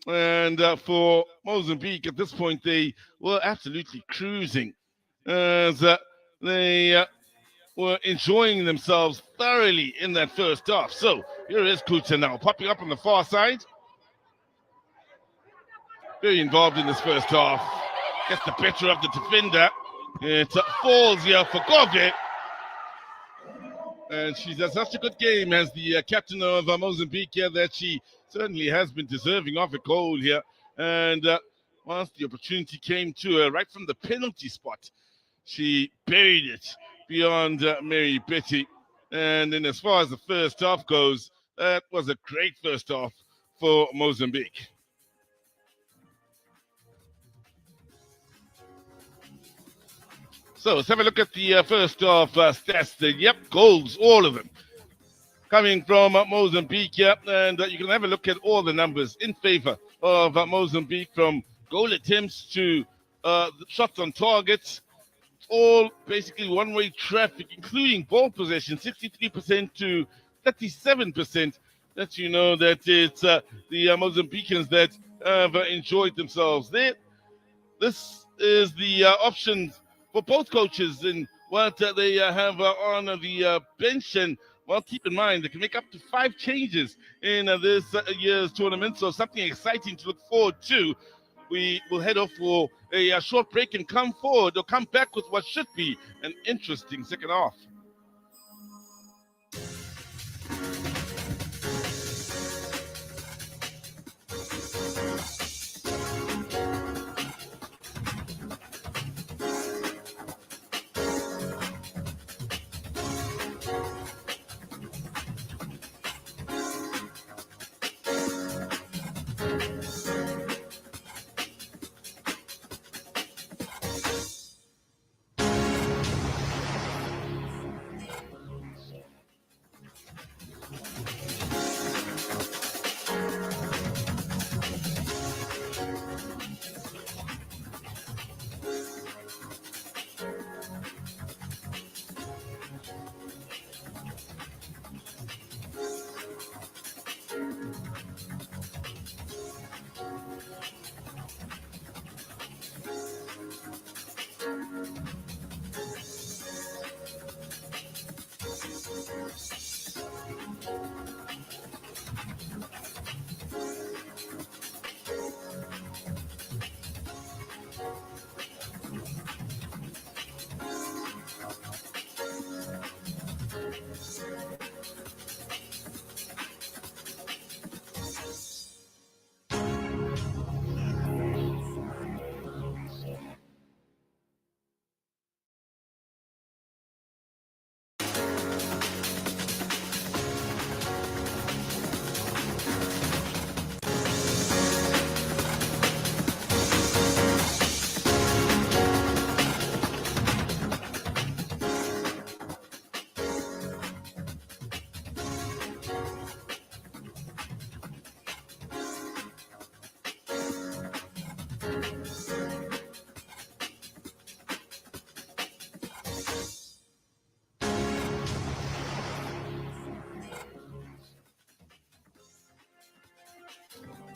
And for Mozambique, at this point, they were absolutely cruising as they were enjoying themselves thoroughly in that first half. So here is Kuta now, popping up on the far side. Very involved in this first half. Gets the better of the defender. It falls here for Gove. And she's had such a good game as the captain of Mozambique here that she certainly has been deserving of a goal here. And once the opportunity came to her right from the penalty spot, she buried it beyond Mary Betty. And then as far as the first half goes, that was a great first half for Mozambique. So let's have a look at the first half stats. Yep, goals, all of them coming from Mozambique. Yep, and you can have a look at all the numbers in favor of Mozambique, from goal attempts to shots on targets. All basically one-way traffic, including ball possession, 63% to 37%. That you know that it's the Mozambicans that have enjoyed themselves there. This is the options for both coaches and what they have on the bench. And well, keep in mind, they can make up to 5 changes in this year's tournament, so something exciting to look forward to. We will head off for a short break and come back with what should be an interesting second half.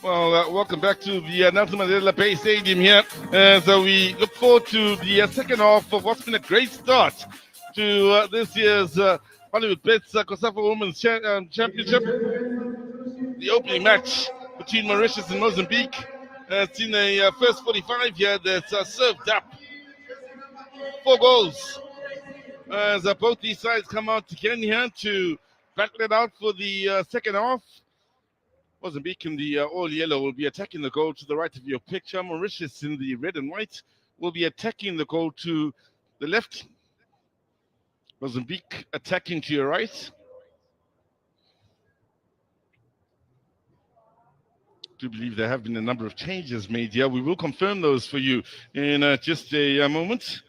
Well, welcome back to the Nelson Mandela Bay Stadium here. So we look forward to the second half of what's been a great start to this year's HOLYWOODBETS COSAFA Women's Championship. The opening match between Mauritius and Mozambique It's in the first 45 here that's served up. 4 goals. As both these sides come out again here to battle it out for the second half. Mozambique in the all yellow will be attacking the goal to the right of your picture. Mauritius in the red and white will be attacking the goal to the left. Mozambique attacking to your right. I do believe there have been a number of changes made here. We will confirm those for you in just a moment.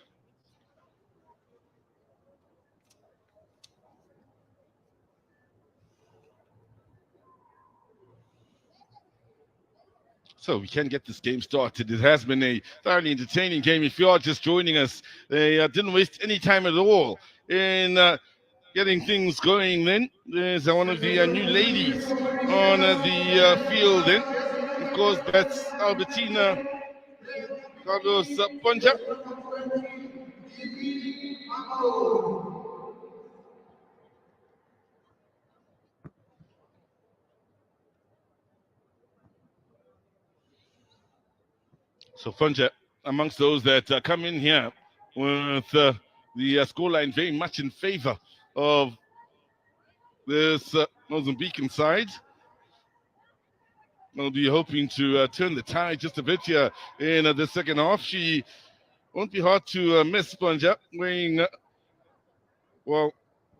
So we can get this game started. It has been a thoroughly entertaining game. If you are just joining us, they didn't waste any time at all in getting things going then. There's one of the new ladies on the field then. Of course, that's Albertina Carlos Ponja. So Funja, amongst those that come in here with the scoreline very much in favor of this Mozambican side. We'll be hoping to turn the tide just a bit here in the second half. She won't be hard to miss, Funja, wearing, well,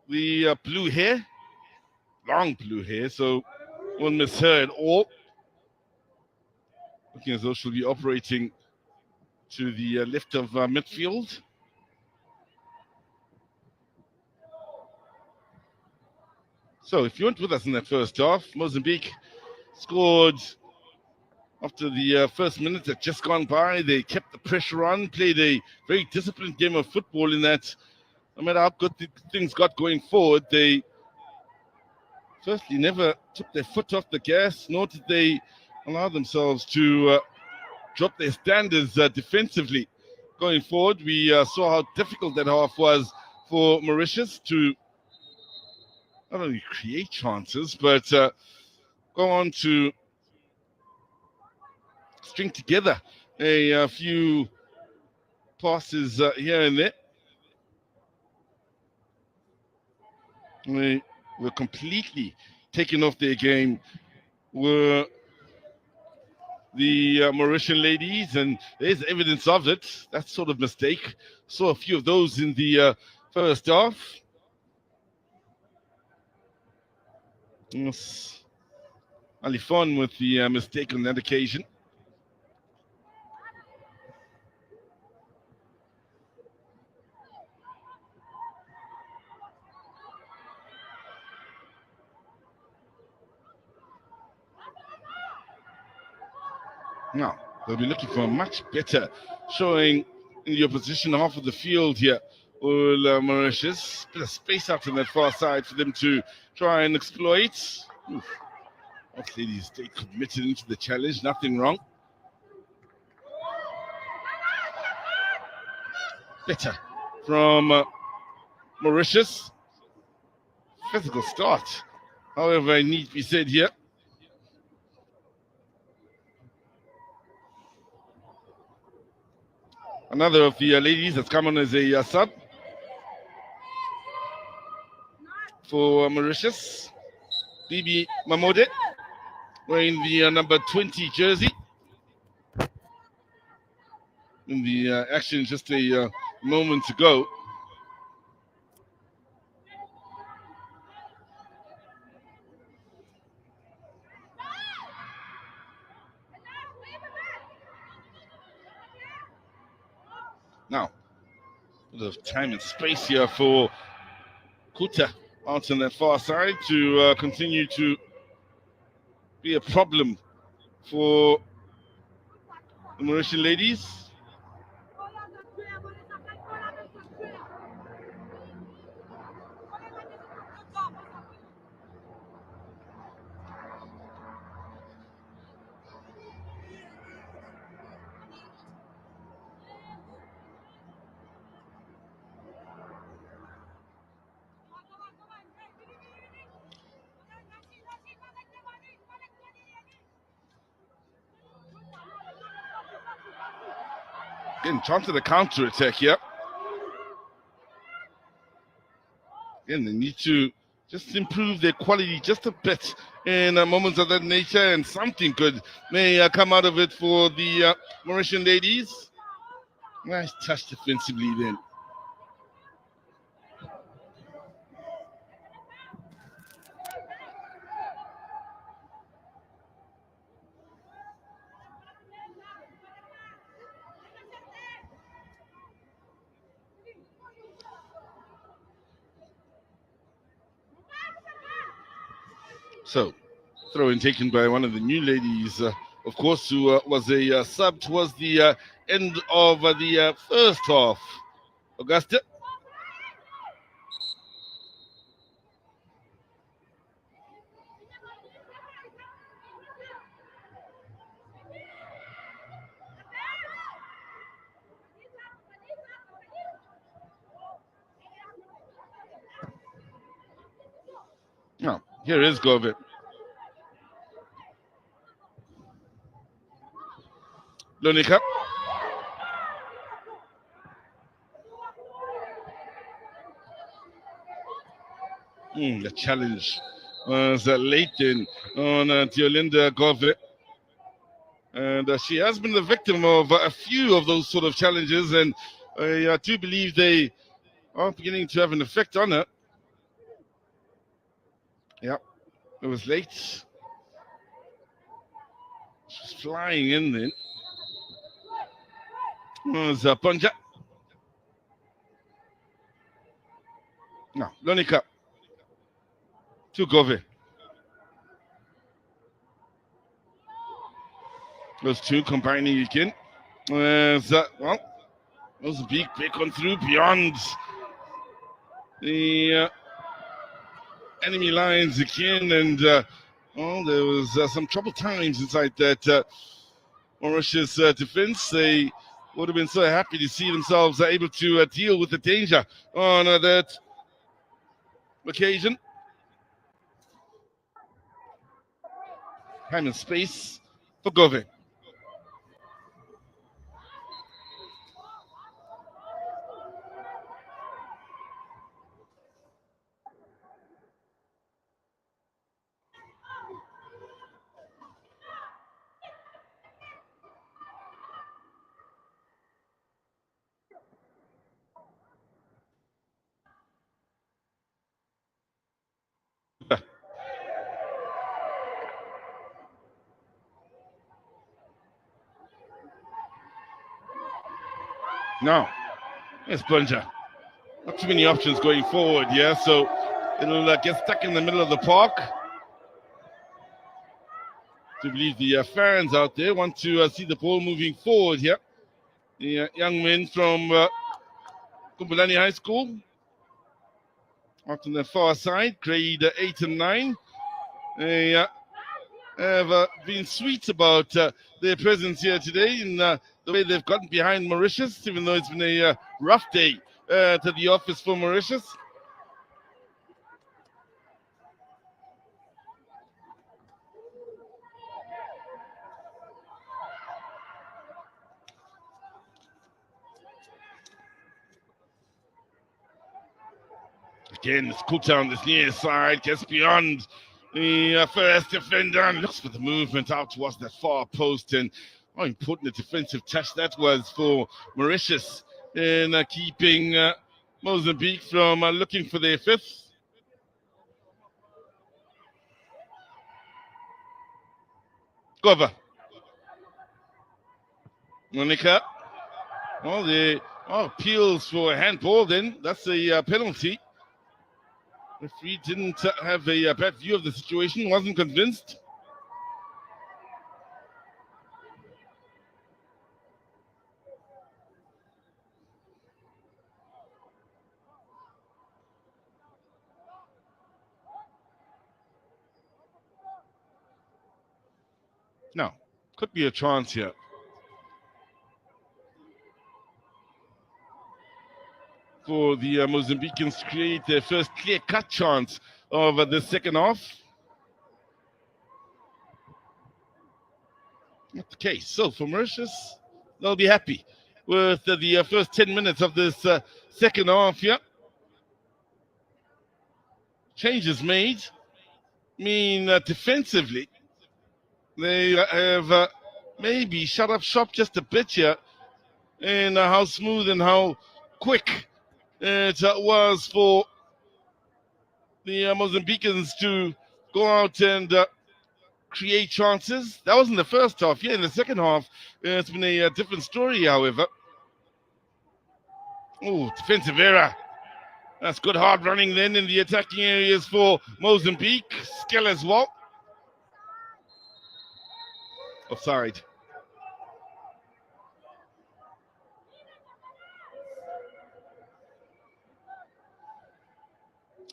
the blue hair, long blue hair, so won't miss her at all. Looking as though she'll be operating to the left of midfield. So if you weren't with us in that first half, Mozambique scored after the first minute that just gone by. They kept the pressure on, played a very disciplined game of football in that no matter how good things got going forward, they firstly never took their foot off the gas, nor did they allow themselves to drop their standards defensively. Going forward, we saw how difficult that half was for Mauritius to not only create chances, but go on to string together a few passes here and there. They were completely taken off their game, were the Mauritian ladies, and there's evidence of it. That sort of mistake. Saw a few of those in the first half. Yes. Alifon with the mistake on that occasion. Now, they'll be looking for a much better showing in the opposition half of the field here. Will Mauritius, bit of space out on that far side for them to try and exploit. Both ladies stay committed into the challenge, nothing wrong. Better from Mauritius. Physical start, however, it need to be said here. Another of the ladies that's come on as a sub for Mauritius, Bibi Mamode, wearing the number 20 jersey. In the action just a moment ago. Now, a bit of time and space here for Kuta out on that far side to continue to be a problem for the Mauritian ladies. Again, chance of the counter attack here. Again, they need to just improve their quality just a bit in moments of that nature, and something good may come out of it for the Mauritian ladies. Nice touch defensively then. So, throw in taken by one of the new ladies, of course, who was a sub towards the end of the first half. Augusta. Now, here is Govit. Lonika. The challenge was late in on Diolinda Govit. And she has been the victim of a few of those sort of challenges, and I do believe they are beginning to have an effect on her. Yeah, it was late. She's flying in then. It was Ponja. No, Lonika. To Gove. Those two combining again. Well, Mozambique back on through beyond the enemy lines again, and well, there was some troubled times inside that Mauritius defense. They would have been so happy to see themselves able to deal with the danger on that occasion. Time and space for Gove. No, it's Plunger. Not too many options going forward, yeah, so it'll get stuck in the middle of the park. To believe the fans out there want to see the ball moving forward here. The young men from Kumbulani High School, out on the far side, grade 8 and 9. They have been sweet about their presence here today in the way they've gotten behind Mauritius, even though it's been a rough day to the office for Mauritius. Again, it's Kuta on this near side, gets beyond the first defender and looks for the movement out towards that far post, and how important a defensive touch that was for Mauritius in keeping Mozambique from looking for their fifth. Gova. Monica. Well, the appeals for a handball then. That's a penalty. Referee didn't have a bad view of the situation, wasn't convinced. No, could be a chance here. For the Mozambicans to create their first clear-cut chance of the second half. Not the case. So for Mauritius, they'll be happy with the first 10 minutes of this second half here. Changes made. Defensively, they have maybe shut up shop just a bit here in how smooth and how quick it was for the Mozambicans to go out and create chances. That was in the first half. Yeah, in the second half, it's been a different story, however. Oh, defensive error. That's good hard running then in the attacking areas for Mozambique. Skill as well. Offside.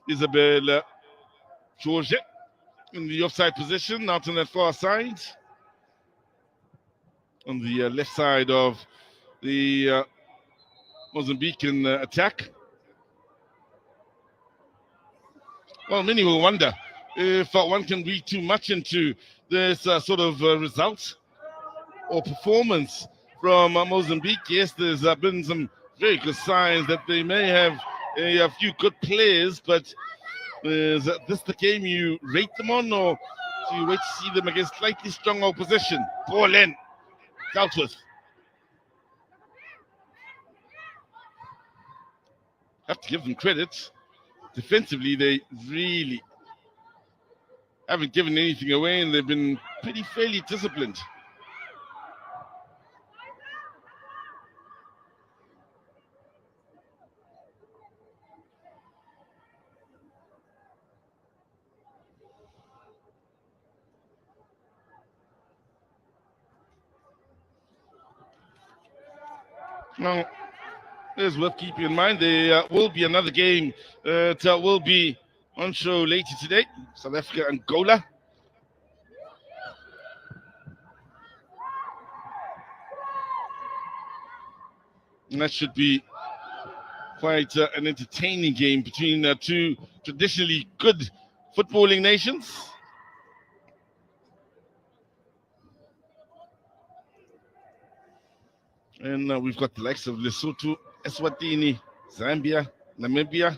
Isabel George in the offside position, out on that far side. On the left side of the Mozambican attack. Well, many will wonder if one can read too much into this sort of result or performance from Mozambique. Yes, there's been some very good signs that they may have a few good players, but is this the game you rate them on, or do you wait to see them against slightly stronger opposition? Ball in, dealt with. Have to give them credit. Defensively, they really haven't given anything away, and they've been pretty fairly disciplined. Now, it's worth keeping in mind, there will be another game that will be on show later today. South Africa, Angola. And that should be quite an entertaining game between two traditionally good footballing nations. And we've got the likes of Lesotho, Eswatini, Zambia, Namibia.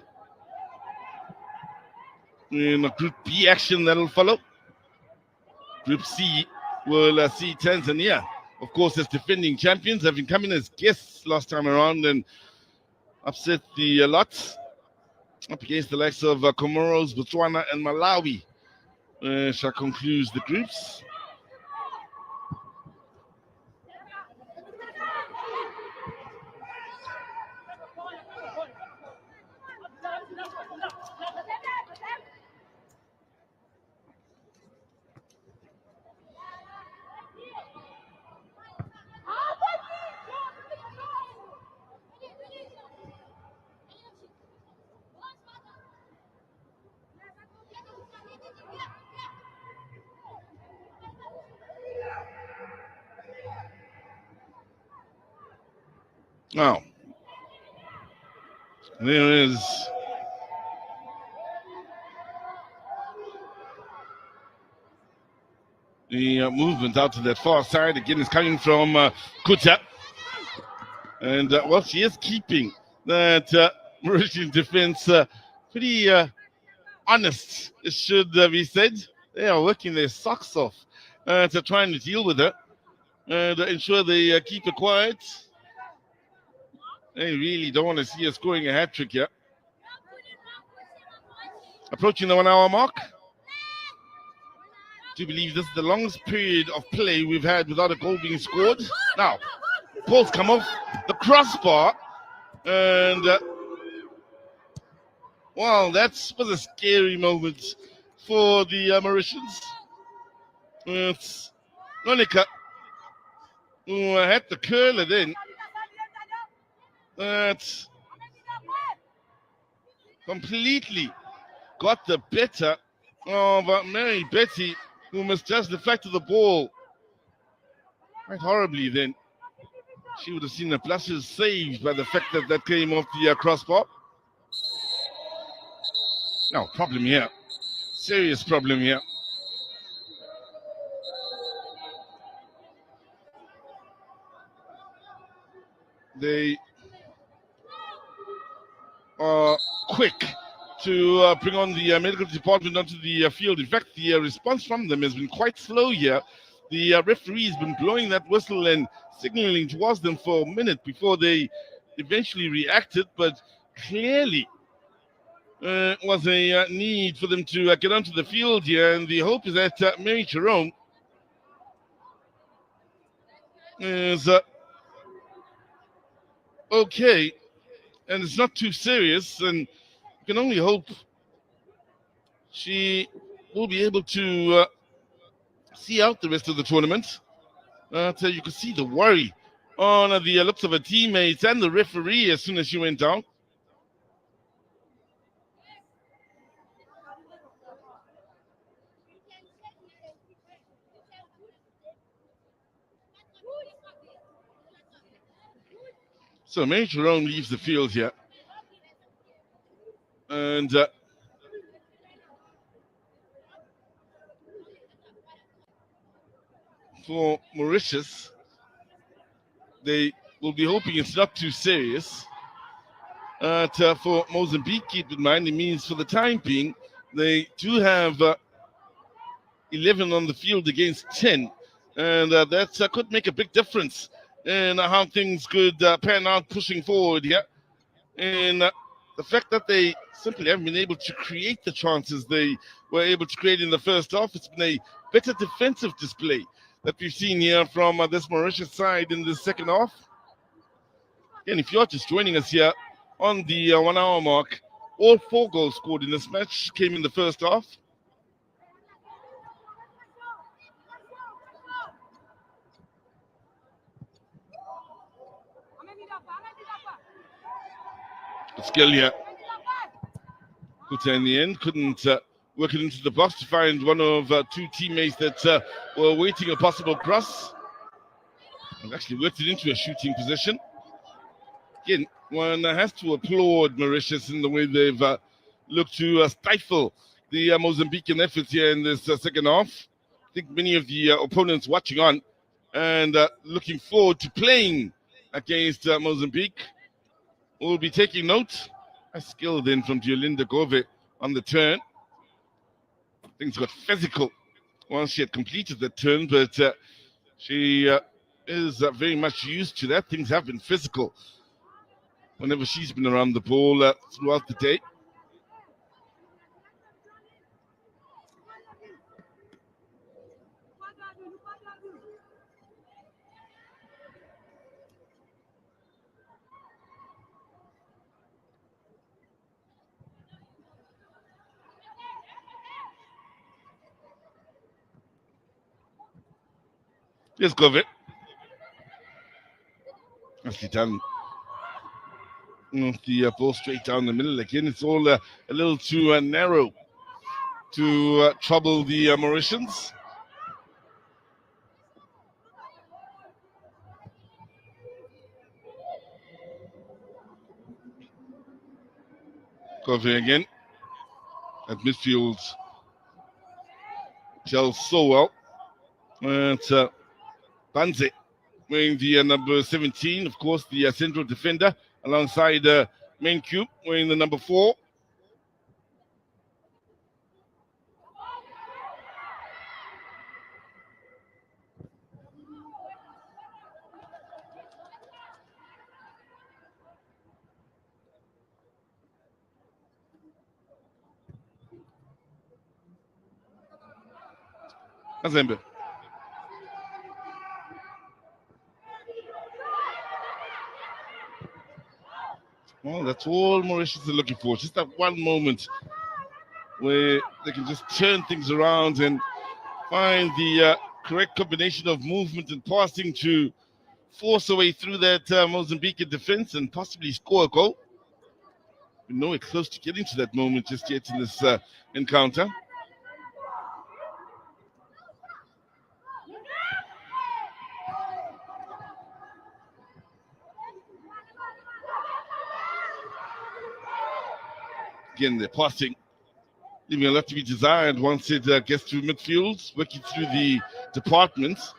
In a Group B action that'll follow. Group C will see Tanzania, of course, as defending champions, having come in as guests last time around and upset the lot up against the likes of Comoros, Botswana, and Malawi. Shall conclude the groups. Now, there is the movement out to that far side. Again, is coming from Kuta. And, well, she is keeping that Mauritian defense pretty honest, it should be said. They are working their socks off to try and deal with her and ensure they keep it quiet. They really don't want to see her scoring a hat trick here. Approaching the 1 hour mark. Do believe this is the longest period of play we've had without a goal being scored. Now, balls come off the crossbar, and well, that was a scary moment for the Mauritians. It's Monica who had the curler then. That completely got the better of Mary Betty, who misjudged the fact of the ball quite horribly then. She would have seen the blushes saved by the fact that that came off the crossbar. No, problem here. Serious problem here. they are quick to bring on the medical department onto the field. In fact, the response from them has been quite slow here. The referee has been blowing that whistle and signaling towards them for a minute before they eventually reacted, but clearly was a need for them to get onto the field here, and the hope is that Mary Jerome is okay, and it's not too serious, and you can only hope she will be able to see out the rest of the tournament. So you can see the worry on the looks of her teammates and the referee as soon as she went down. So Mary Jerome leaves the field here. And for Mauritius, they will be hoping it's not too serious. For Mozambique, keep in mind, it means for the time being, they do have 11 on the field against 10. And that could make a big difference in how things could pan out pushing forward here. And the fact that they simply haven't been able to create the chances they were able to create in the first half, it's been a better defensive display that we've seen here from this Mauritius side in the second half. And if you're just joining us here on the 1 hour mark, all 4 goals scored in this match came in the first half. Skill here. Kuta in the end couldn't work it into the box to find one of 2 teammates that were awaiting a possible cross. And actually worked it into a shooting position. Again, one has to applaud Mauritius in the way they've looked to stifle the Mozambican efforts here in this second half. I think many of the opponents watching on and looking forward to playing against Mozambique will be taking note. A skill then from Diolinda Gove on the turn. Things got physical once she had completed the turn, but she is very much used to that. Things have been physical whenever she's been around the ball throughout the day. Yes, Gove. Nicely done. The ball straight down the middle again. It's all a little too narrow to trouble the Mauritians. Gove again at midfield. Gels so well. It's Banze wearing the number 17, of course, the central defender, alongside Menkyu wearing the number 4. Mazembe. Well, that's all Mauritius are looking for. Just that one moment where they can just turn things around and find the correct combination of movement and passing to force a way through that Mozambican defense and possibly score a goal. We're nowhere close to getting to that moment just yet in this encounter. Again, they're passing, leaving a lot to be desired once it gets to midfield, working through the departments.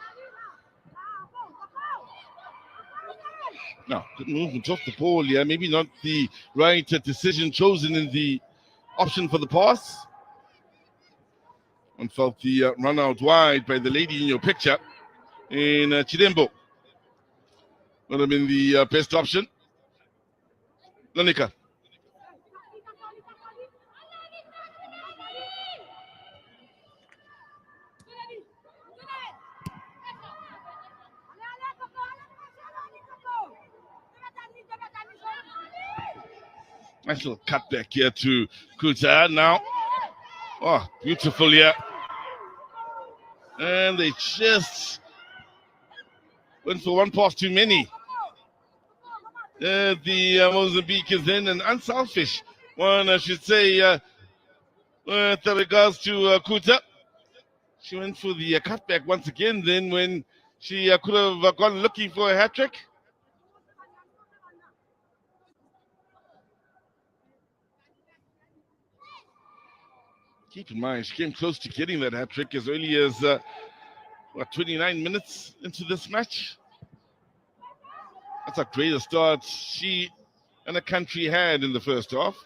No, good movement off the ball. Yeah, maybe not the right decision chosen in the option for the pass. And felt the run out wide by the lady in your picture in Chidembo. Would have been the best option. Lanika. Nice little cut back here to Kuta now. Oh, beautiful here. And they just went for one pass too many. The Mozambique is in an unselfish one, I should say, with regards to Kuta. She went for the cutback once again then when she could have gone looking for a hat-trick. Keep in mind, she came close to getting that hat-trick as early as, 29 minutes into this match. That's a great start she and the country had in the first half.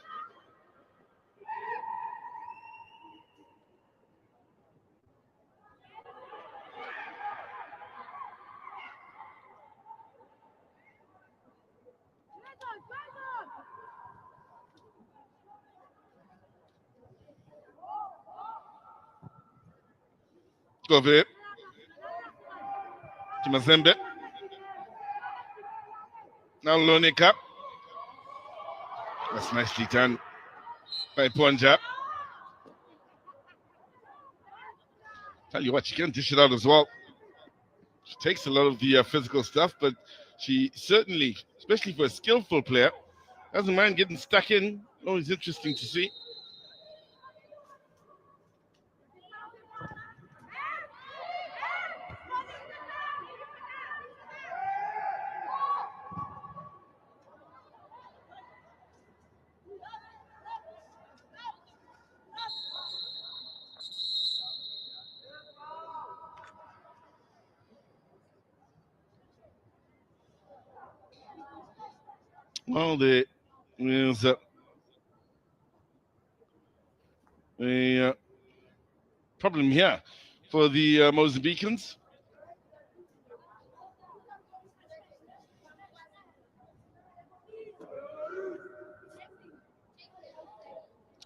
Go for it. To Mazembe. Now Lonika. That's nicely done by Ponja. Tell you what, she can dish it out as well. She takes a lot of the physical stuff, but she certainly, especially for a skillful player, doesn't mind getting stuck in. Always interesting to see. Well, there is a problem here for the Mozambicans.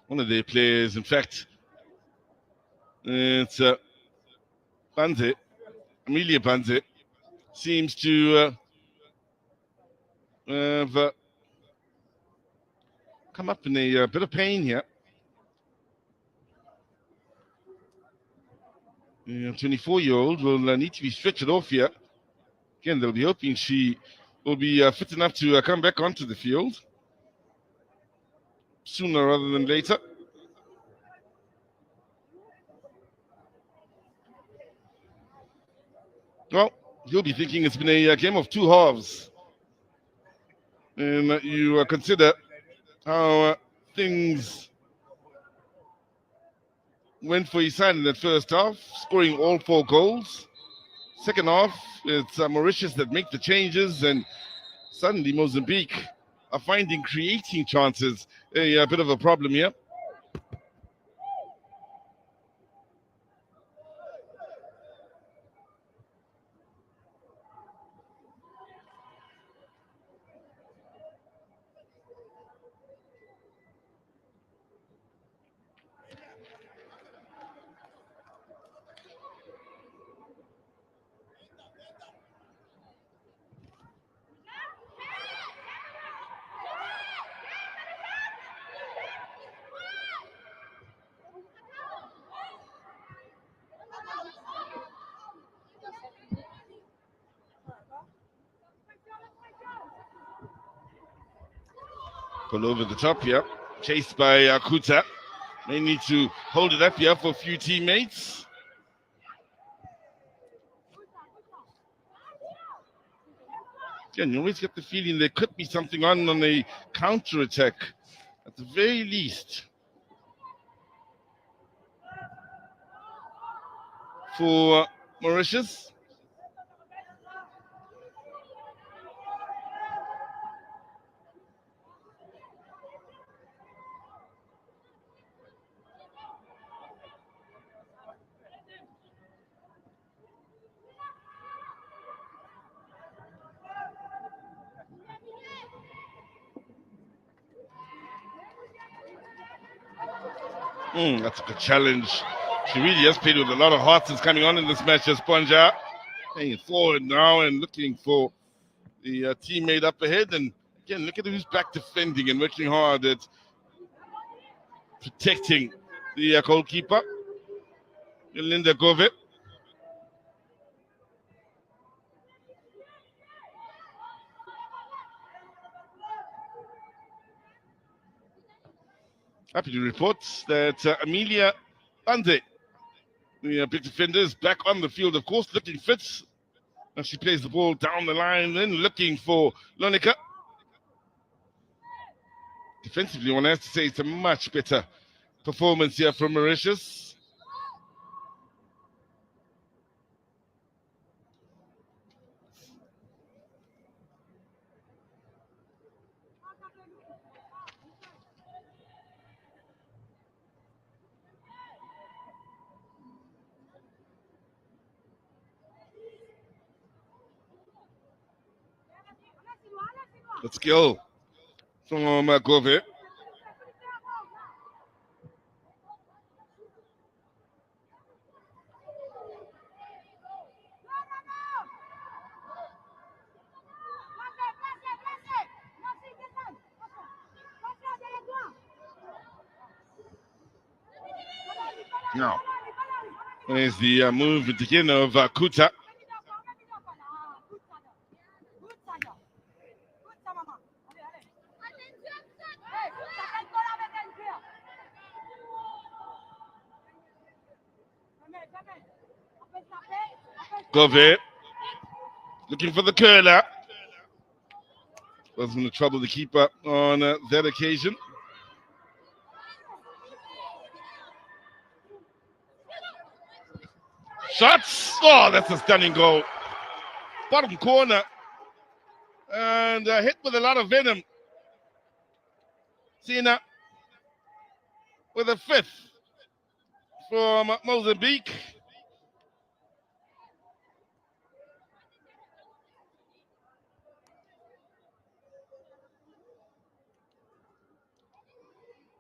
One of their players, in fact, it's Banze, Amelia Banze, seems to have come up in a bit of pain here. 24-year-old will need to be stretched off here. Again, they'll be hoping she will be fit enough to come back onto the field sooner rather than later. Well, you'll be thinking it's been a game of two halves. And you consider how things went for his side in that first half, scoring all 4 goals. Second half, it's Mauritius that make the changes, and suddenly Mozambique are finding creating chances a bit of a problem here. Pull over the top here, chased by Kuta. May need to hold it up here for a few teammates. Again, you always get the feeling there could be something on a counter-attack, at the very least. For Mauritius. That's a good challenge. She really has played with a lot of heart since coming on in this match as Ponja. Playing forward now and looking for the teammate up ahead. And again, look at who's back defending and working hard at protecting the goalkeeper, Linda Gove. Happy to report that Amelia Bande, the big defender, is back on the field, of course, looking fit. As she plays the ball down the line, then looking for Lonica. Defensively, one has to say it's a much better performance here from Mauritius. Let's go from Gove. Now, there's the movement again of Kuta. Gove looking for the curler. Wasn't going to trouble the keeper on that occasion. Shots! Oh, that's a stunning goal. Bottom corner. And hit with a lot of venom. Sina with a fifth from Mozambique.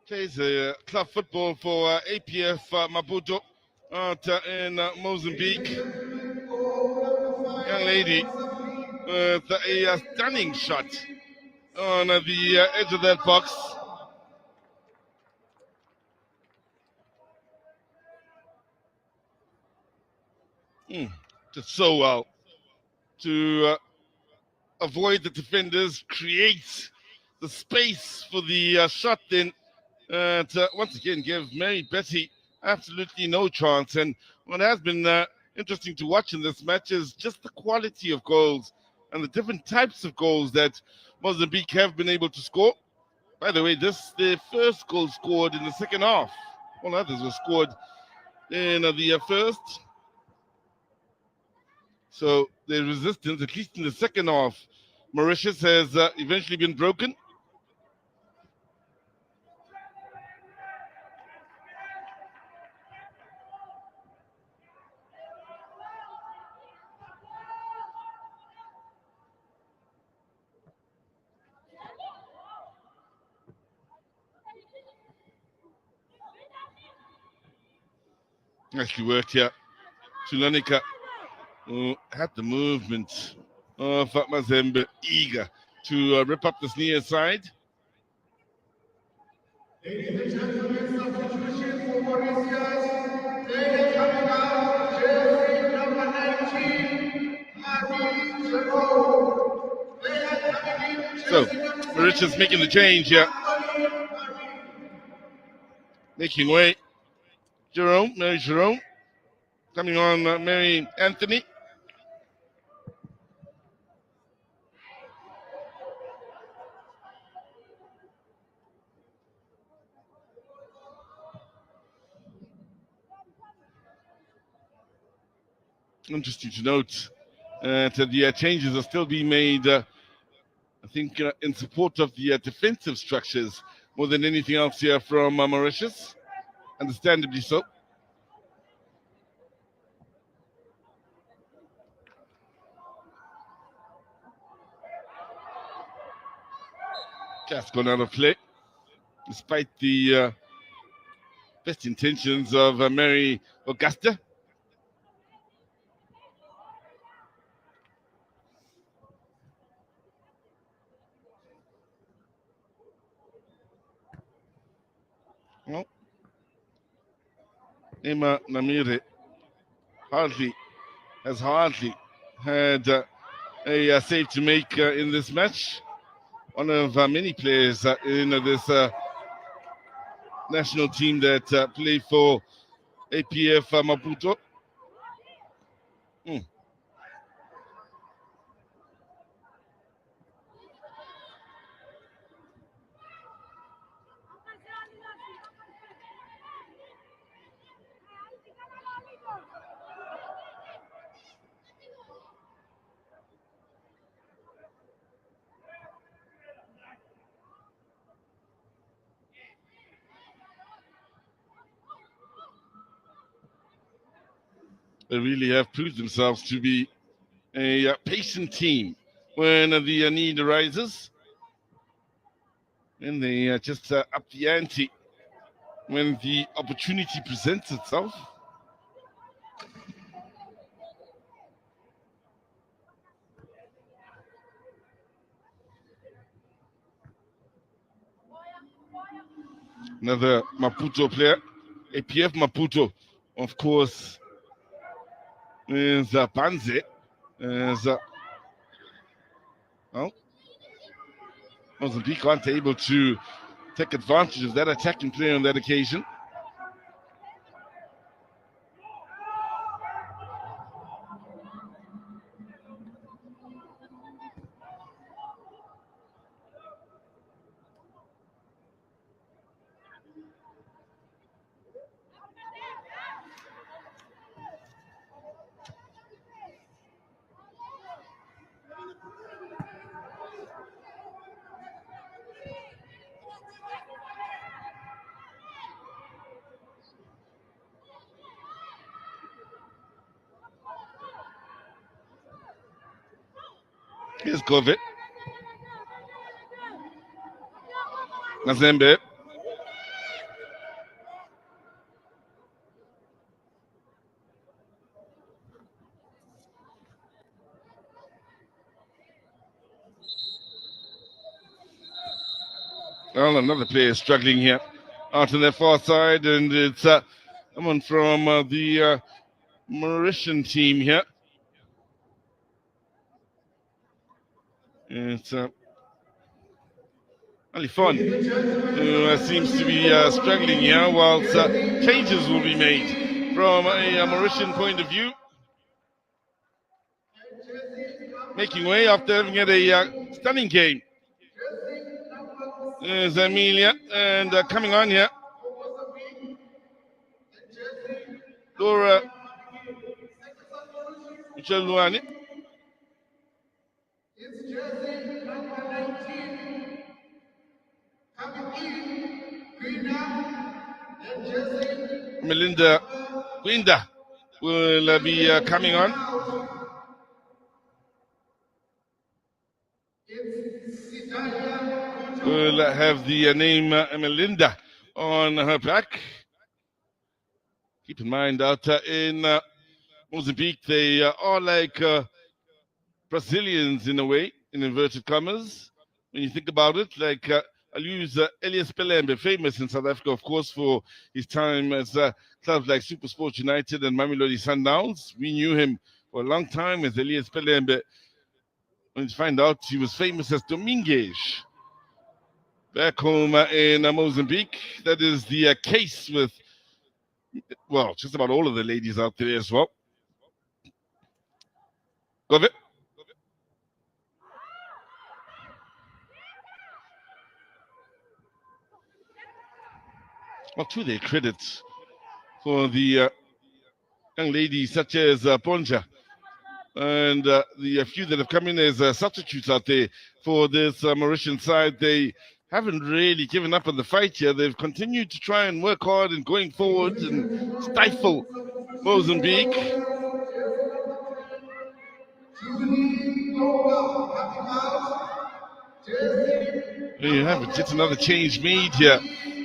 Plays club football for APF Maputo out in Mozambique. Young lady with a stunning shot on the edge of that box. Just so well to avoid the defenders, create the space for the shot, then to once again give Mary Betty absolutely no chance. And what has been interesting to watch in this match is just the quality of goals and the different types of goals that Mozambique have been able to score. By the way, this the first goal scored in the second half. All others were scored in the first. So the resistance, at least in the second half, Mauritius has eventually been broken. Nicely worked here. Sulanika had the movement of Mazembe, eager to rip up this near side. Ladies and gentlemen, substitution for Mauritius. Player coming out, jersey number 19, Marie Jerome. Player coming in, So, Mauritius making the change here. Making way. Mary Jerome. Coming on, Mary Anthony. Interesting to note that the changes are still being made, I think, in support of the defensive structures more than anything else here from Mauritius. Understandably so. Just gone out of play, despite the best intentions of Mary Augusta. Well, Emma Namire has hardly had a save to make in this match. One of many players in this national team that play for APF Maputo. They really have proved themselves to be a patient team when the need arises. And they just up the ante when the opportunity presents itself. Another Maputo player, APF Maputo, of course, is Panze. Mozambique aren't able to take advantage of that attacking play on that occasion. Here's Govit. Mazembe. Well, another player struggling here out on their far side, and it's someone from the Mauritian team here. It's Alifon, who seems to be struggling here, whilst changes will be made from a Mauritian point of view. Making way after having had a stunning game. There's Amelia, and coming on here, Dora Luani. Melinda Guinda will be coming on. Will have the name Melinda on her back. Keep in mind out in Mozambique, they are like Brazilians in a way, in inverted commas. When you think about it, like I'll use Elias Pelembe, famous in South Africa, of course, for his time as clubs like SuperSport United and Mamelodi Sundowns. We knew him for a long time as Elias Pelembe. When you find out he was famous as Domingues back home in Mozambique. That is the case with, well, just about all of the ladies out there as well. Got it? Well, to their credit for the young ladies such as Ponja and the few that have come in as substitutes out there for this Mauritian side, they haven't really given up on the fight here. They've continued to try and work hard and going forward and stifle Mozambique. There you have it. Just another change made here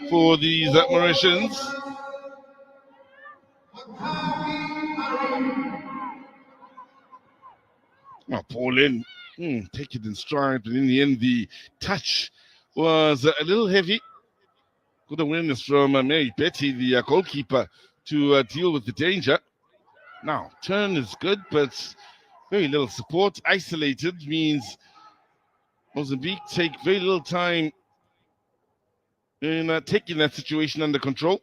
for these Mauritians. Well, Paulin take it in stride, but in the end, the touch was a little heavy. Good awareness from Mary Betty, the goalkeeper, to deal with the danger. Now, turn is good, but very little support. Isolated means Mozambique take very little time in taking that situation under control.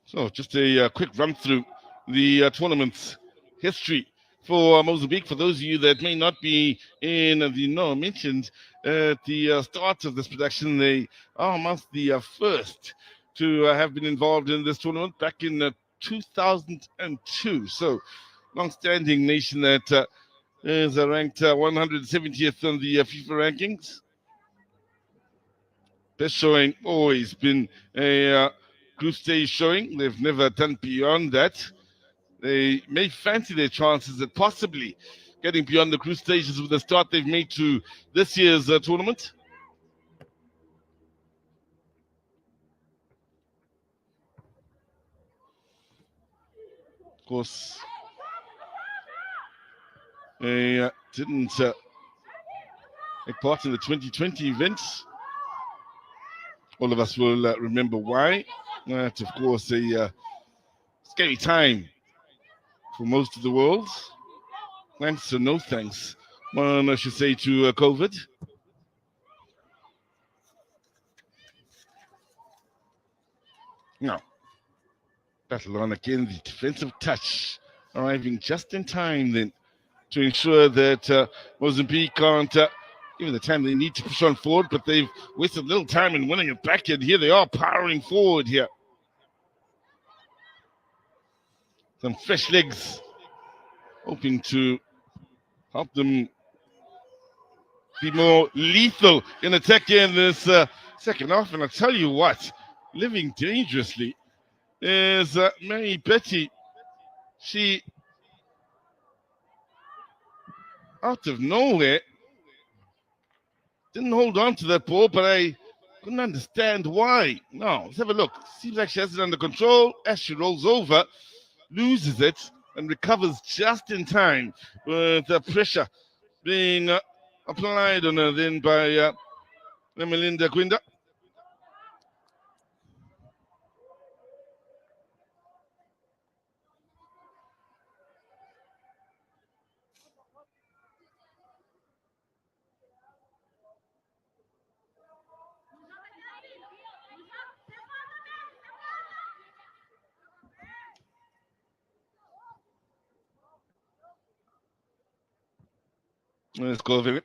So just a quick run through the tournament's history for Mozambique. For those of you that may not be in the know, I mentioned at the start of this production, they are amongst the first to have been involved in this tournament back in 2002. So long-standing nation that is ranked 170th on the FIFA rankings. Best showing always been a group stage showing. They've never done beyond that. They may fancy their chances at possibly getting beyond the group stages with the start they've made to this year's tournament. Of course, they didn't take part in the 2020 events. All of us will remember why. That's, of course, a scary time for most of the world. Thanks or no thanks, one I should say, to COVID. Now, battle on again, the defensive touch arriving just in time then to ensure that Mozambique can't give the time they need to push on forward, but they've wasted a little time in winning it back, and here they are powering forward here. Some fresh legs hoping to help them be more lethal in attack in this second half. And I tell you what, living dangerously is Mary Betty. She, out of nowhere, didn't hold on to that ball, but I couldn't understand why. Now, let's have a look. Seems like she has it under control. As she rolls over, loses it, and recovers just in time with the pressure being applied on her then by Melinda Quinda. Let's go, Vivian.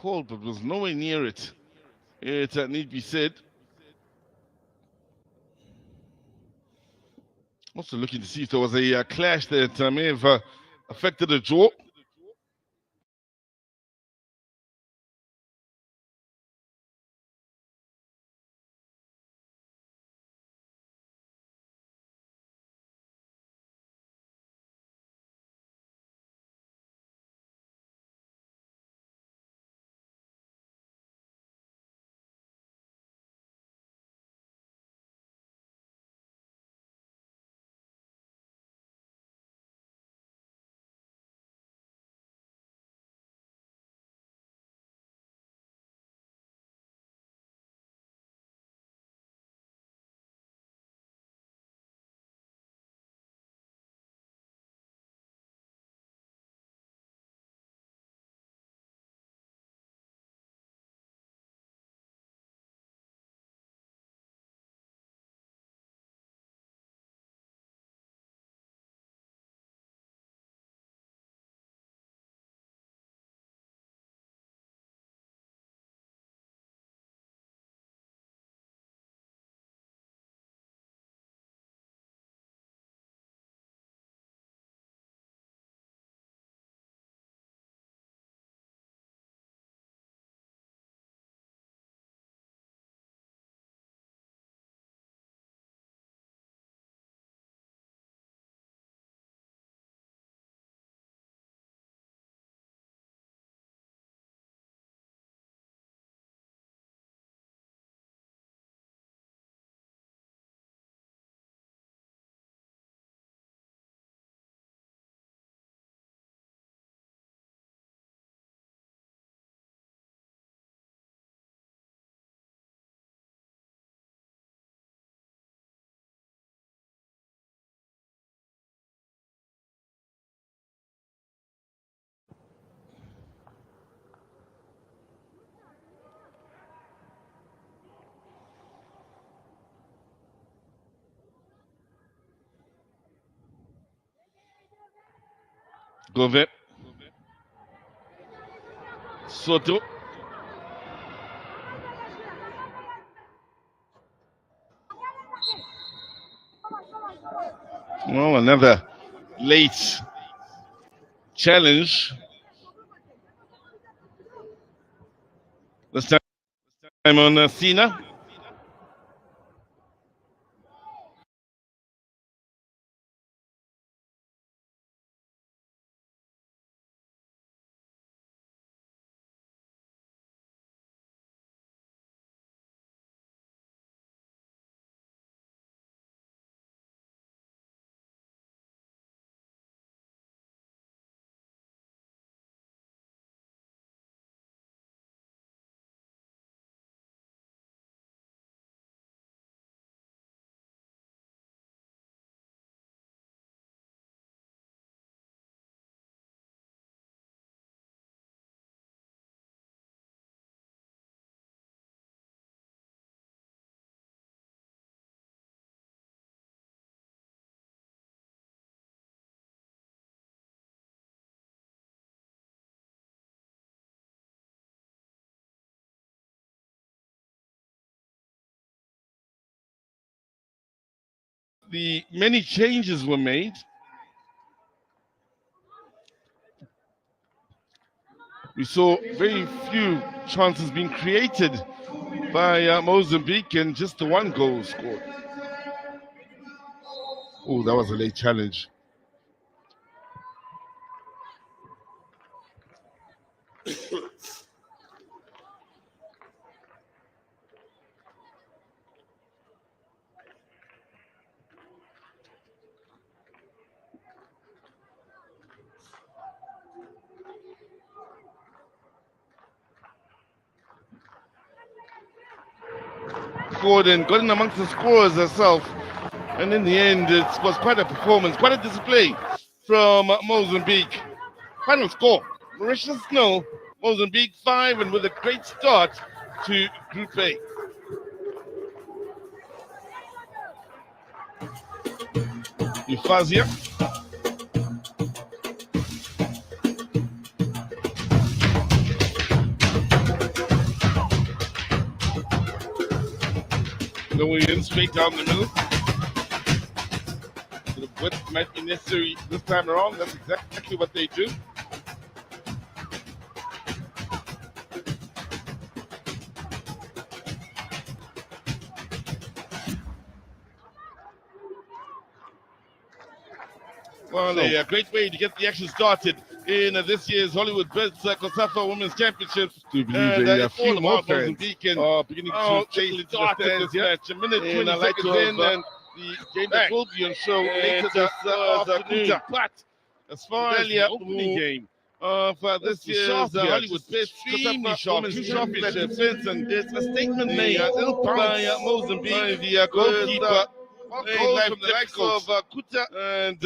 called, but was nowhere near it. It need be said. Also looking to see if there was a clash that may have affected the draw. Gove. Soto. Well, another late challenge. This time on Sina. The many changes were made. We saw very few chances being created by Mozambique and just the one goal scored. Oh, that was a late challenge. Scored and got in amongst the scorers herself. And in the end, it was quite a performance, quite a display from Mozambique. Final score, Mauritius 0, Mozambique 5, and with a great start to Group A. Euphazia. Going in straight down the middle. The width might be necessary this time around. That's exactly what they do. Well, a great way to get the action started in this year's HOLYWOODBETS COSAFA Women's Championships. Do believe a few more fans Mozambique are beginning to they chase the started stands this here. match a minute, And 20 I'd like seconds to in, and the game that will be on show later this afternoon. But as far as the opening game of this year's HOLYWOODBETS Women's Championships, and it's a statement made by Mozambique, the goalkeeper, from the likes of Kuta, and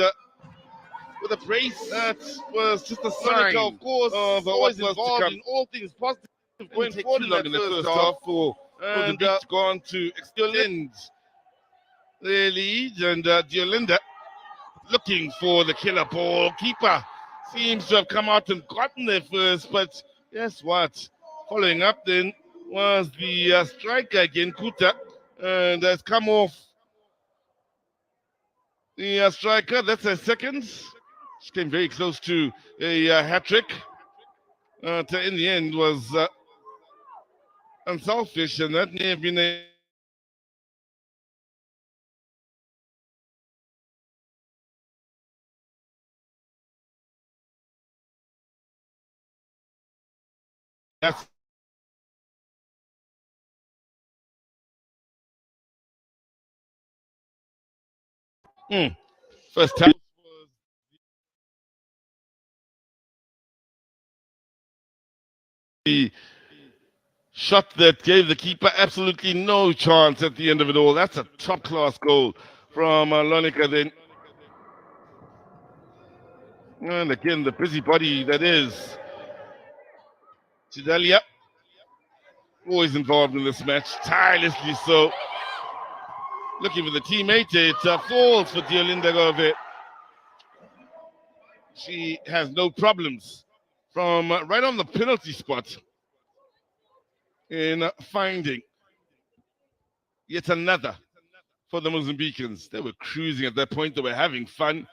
with a brace that was just a sign, of course, of always involved in all things positive going forward in the first half for Mozambique gone to extend their lead, and Diolinda looking for the killer ball. Keeper seems to have come out and gotten there first, but guess what? Following up then was the striker again, Kuta, and has come off the striker. That's a second. She came very close to a hat-trick. In the end was unselfish, and that may have been a first time. The shot that gave the keeper absolutely no chance at the end of it all. That's a top-class goal from Lonica then. And again, the busybody that is Chidalia, always involved in this match, tirelessly so. Looking for the teammate, it falls for Diolinda Gove. She has no problems from right on the penalty spot in finding yet another for the Mozambicans. They were cruising at that point. They were having fun.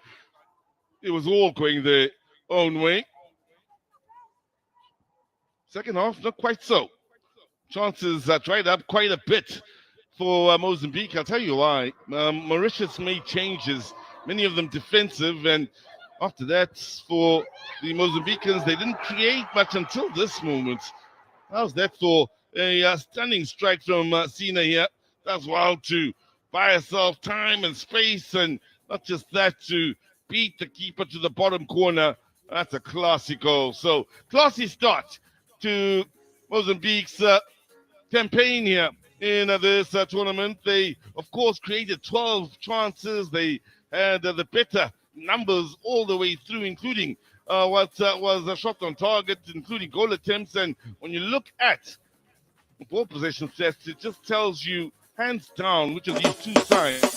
It was all going their own way. Second half, not quite so. Chances dried up quite a bit for Mozambique. I'll tell you why. Mauritius made changes, many of them defensive, and after that, for the Mozambicans, they didn't create much until this moment. How's that for a stunning strike from Sina here? That's wild to buy herself time and space, and not just that, to beat the keeper to the bottom corner. That's a classy goal. So, classy start to Mozambique's campaign here in this tournament. They, of course, created 12 chances. They had the better numbers all the way through, including what was a shot on target, including goal attempts. And when you look at the ball possession stats, it just tells you hands down which of these two sides